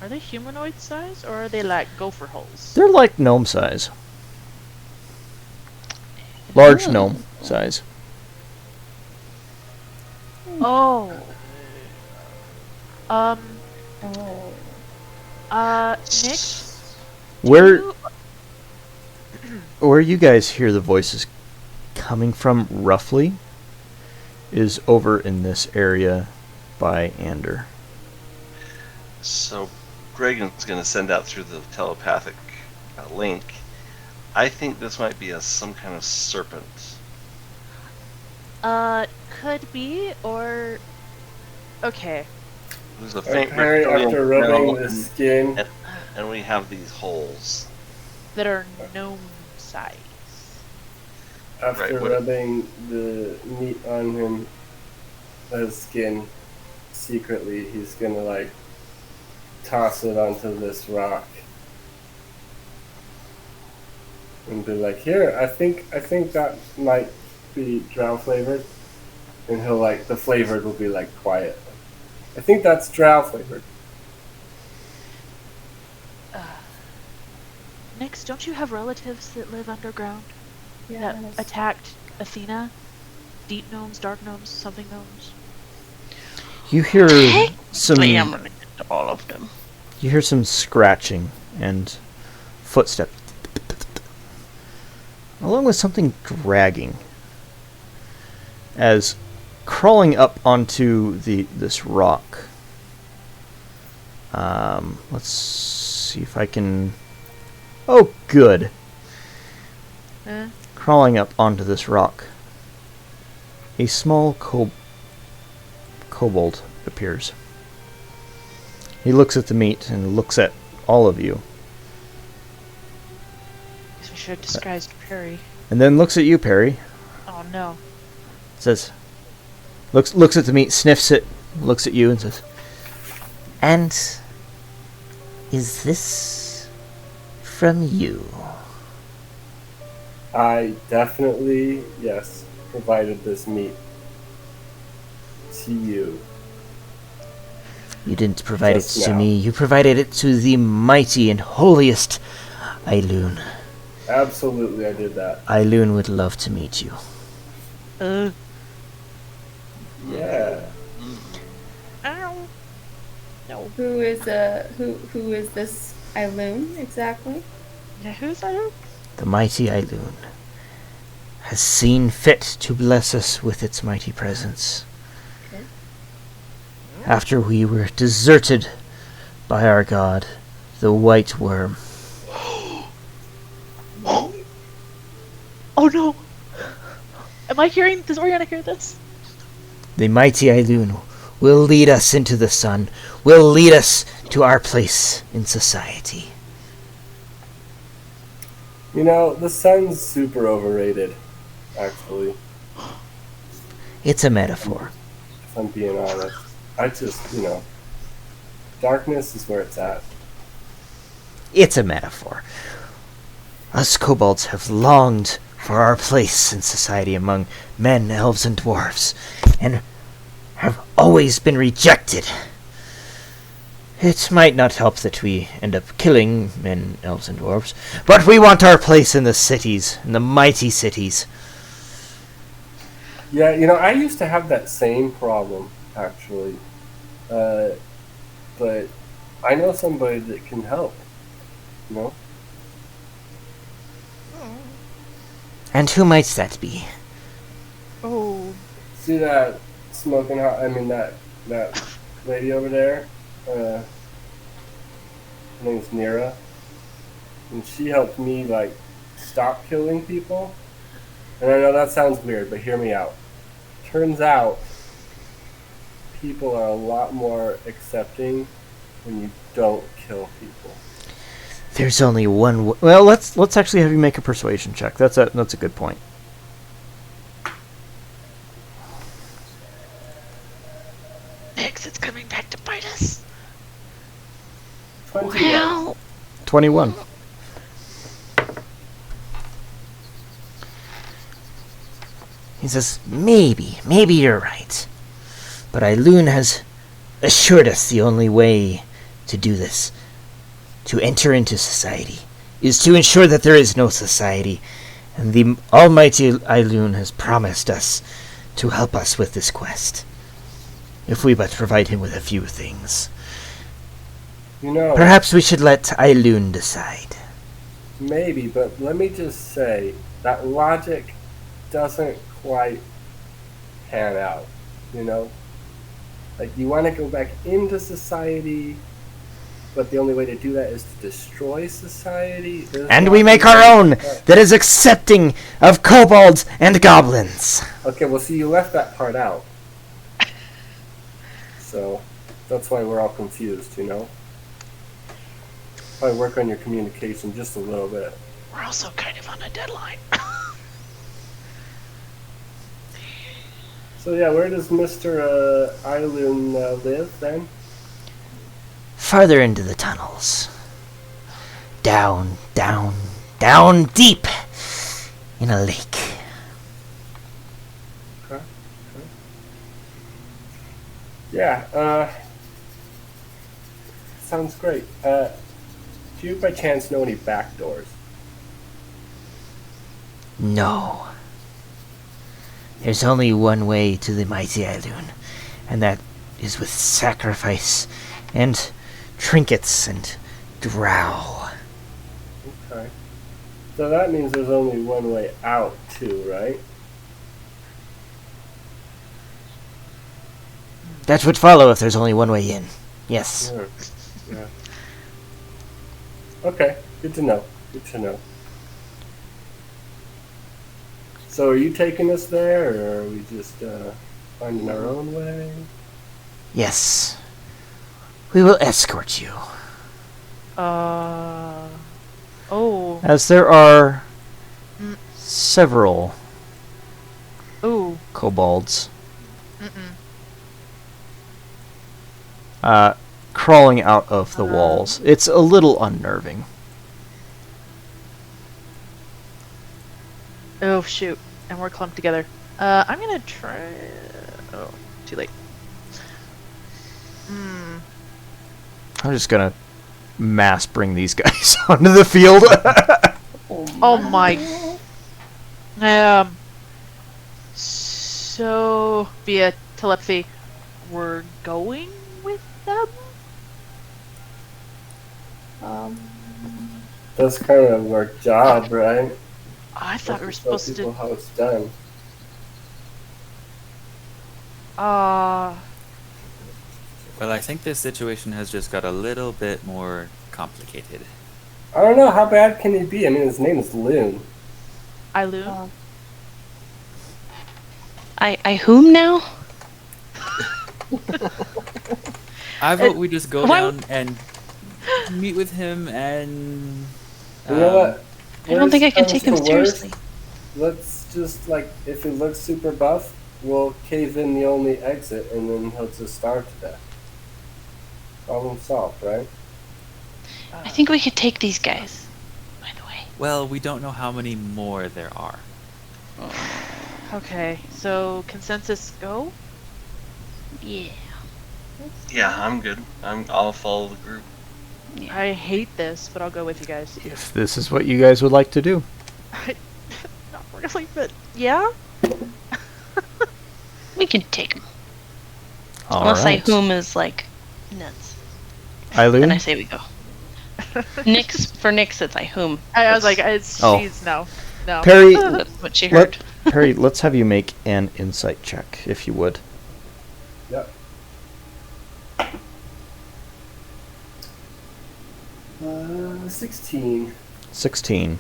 S2: Are they humanoid size or are they like gopher holes?
S1: they're like gnome size. Large gnome size.
S2: Oh.
S5: Oh.
S2: Nick.
S1: Where
S2: you-
S1: where you guys hear the voices coming from roughly is over in this area by Ander.
S4: So, Gregan's going to send out through the telepathic link. I think this might be some kind of serpent.
S2: Could be or. Okay.
S4: There's a faint
S7: Harry,
S4: reptilian
S7: after
S4: smell,
S7: rubbing the skin,
S4: and we have these holes.
S2: That are gnome size.
S7: after
S4: Right, what-
S7: rubbing the meat on his skin, secretly he's gonna like toss it onto this rock and be like, "Here, I think that might be drow flavored," and he'll like the flavored will be like quiet. I think that's drow flavored.
S2: Nix, don't you have relatives that live underground
S5: Yeah.
S2: that attacked Athena? Deep gnomes, dark gnomes, something gnomes?
S1: You hear some.
S3: Actually, I'm gonna get to all of them.
S1: You hear some scratching and footsteps, along with something dragging. As crawling up onto this rock. Let's see if I can. Oh, good. Crawling up onto this rock. A small kobold appears. He looks at the meat and looks at all of you.
S2: Guess we should have disguised Perry.
S1: And then looks at you, Perry.
S2: Oh no.
S1: Says, looks at the meat, sniffs it, looks at you and says,
S8: And is this from you?
S7: I definitely, yes, provided this meat to you.
S8: You didn't provide it
S7: Just
S8: to
S7: now.
S8: me. You provided it to the mighty and holiest Ailun.
S7: Absolutely, I did that.
S8: Ailun would love to meet you.
S7: Yeah.
S2: Ow. No.
S5: Who is this Ailoon exactly?
S2: Yeah, who's that?
S8: The mighty Ailun has seen fit to bless us with its mighty presence.
S5: Okay.
S8: After we were deserted by our god, the White Worm.
S2: Oh no! Am I hearing? Does Oriana hear this?
S8: The mighty Ailun will lead us into the sun, will lead us to our place in society.
S7: You know, the sun's super overrated, actually,
S8: It's a metaphor.
S7: if I'm being honest. I just, darkness is where it's at.
S8: It's a metaphor. Us kobolds have longed for our place in society among men, elves, and dwarves, and have always been rejected. It might not help that we end up killing men, elves, and dwarves, but we want our place in the cities, in the mighty cities.
S7: Yeah, I used to have that same problem, actually. But I know somebody that can help,
S8: And who might that be?
S2: Oh.
S7: See that smoking hot, that lady over there? Her name's Nira. And she helped me, stop killing people. And I know that sounds weird, but hear me out. Turns out, people are a lot more accepting when you don't kill people.
S8: There's only one
S1: well, let's actually have you make a persuasion check. That's a good point.
S2: Nix, it's coming back to bite us.
S7: 21.
S3: Well,
S1: 21.
S8: He says, maybe you're right. But Ailun has assured us the only way to do this, to enter into society, is to ensure that there is no society. And the almighty Ailun has promised us to help us with this quest, if we but provide him with a few things. Perhaps we should let Ailun decide.
S7: Maybe, but let me just say, that logic doesn't quite pan out, Like, you want to go back into society, but the only way to do that is to destroy society?
S8: And we make our own, that is accepting of kobolds and goblins.
S7: Okay, well, see, you left that part out. So, that's why we're all confused, Probably work on your communication just a little bit.
S2: We're also kind of on a deadline.
S7: So, yeah, where does Mr. Ailun live, then?
S8: Farther into the tunnels. Down, down, down deep in a lake.
S7: Okay. Yeah, sounds great. Do you by chance know any back doors?
S8: No. There's only one way to the mighty Ailun, and that is with sacrifice and trinkets and drow.
S7: Okay. So that means there's only one way out, too, right?
S8: That would follow if there's only one way in. Yes.
S7: Yeah. Okay, good to know. Good to know. So are you taking us there, or are we just finding our own way?
S8: Yes. We will escort you.
S2: Oh.
S1: As there are
S2: Mm.
S1: several
S2: Ooh.
S1: kobolds
S2: Mm-mm.
S1: crawling out of the walls. It's a little unnerving.
S2: Oh, shoot. And we're clumped together. I'm gonna try... Oh, too late.
S1: I'm just gonna mass bring these guys onto the field.
S2: Oh my... So, via telepathy, we're going with them?
S7: That's kind of our job, right?
S2: I thought we were
S7: Just tell
S2: supposed
S7: people
S2: to...
S7: how it's done.
S6: Well, I think this situation has just got a little bit more complicated.
S7: I don't know, how bad can he be? I mean, his name is Loon.
S2: Eilu?
S3: I whom now?
S6: I vote we just go
S3: Why-
S6: down and meet with him and.
S7: You know what?
S3: I don't think I can
S7: Worst
S3: take him
S7: comes to worst,
S3: seriously.
S7: Let's just, like, if he looks super buff, we'll cave in the only exit, and then he'll just starve to death. Problem solved, right?
S3: I think we could take these guys, by the way.
S6: Well, we don't know how many more there are.
S2: Okay, so consensus go?
S3: Yeah.
S4: Yeah, I'm good. I'll follow the group.
S2: I hate this, but I'll go with you guys.
S1: If this is what you guys would like to do.
S2: Not really, but yeah?
S3: We can take them.
S1: All
S3: Unless
S1: right.
S3: I whom is like nuts.
S1: Eileen?
S3: Then I say we go. For Nyx, it's I whom.
S2: I was like, it's,
S1: Oh.
S2: she's no. No.
S1: Perry,
S3: That's what she heard.
S1: Perry, let's have you make an insight check, if you would.
S7: Yep. 16.
S1: 16.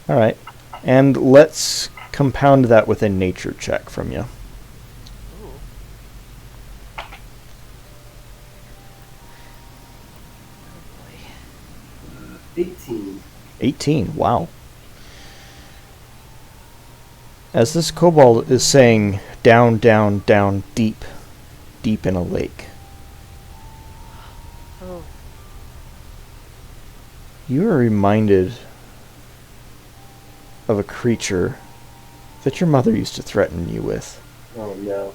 S1: Alright. And let's compound that with a nature check from you.
S7: 18.
S1: 18. Wow. As this kobold is saying, down, down, down, deep, deep in a lake,
S2: Oh.
S1: you are reminded of a creature that your mother used to threaten you with.
S7: Oh no.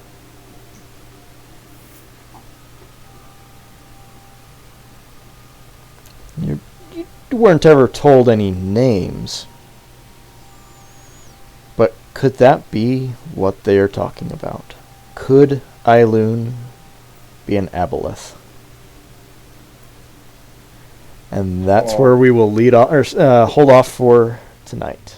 S1: You weren't ever told any names. But could that be what they are talking about? Could Eiloon be an aboleth? And that's where we will lead off, or hold off for tonight.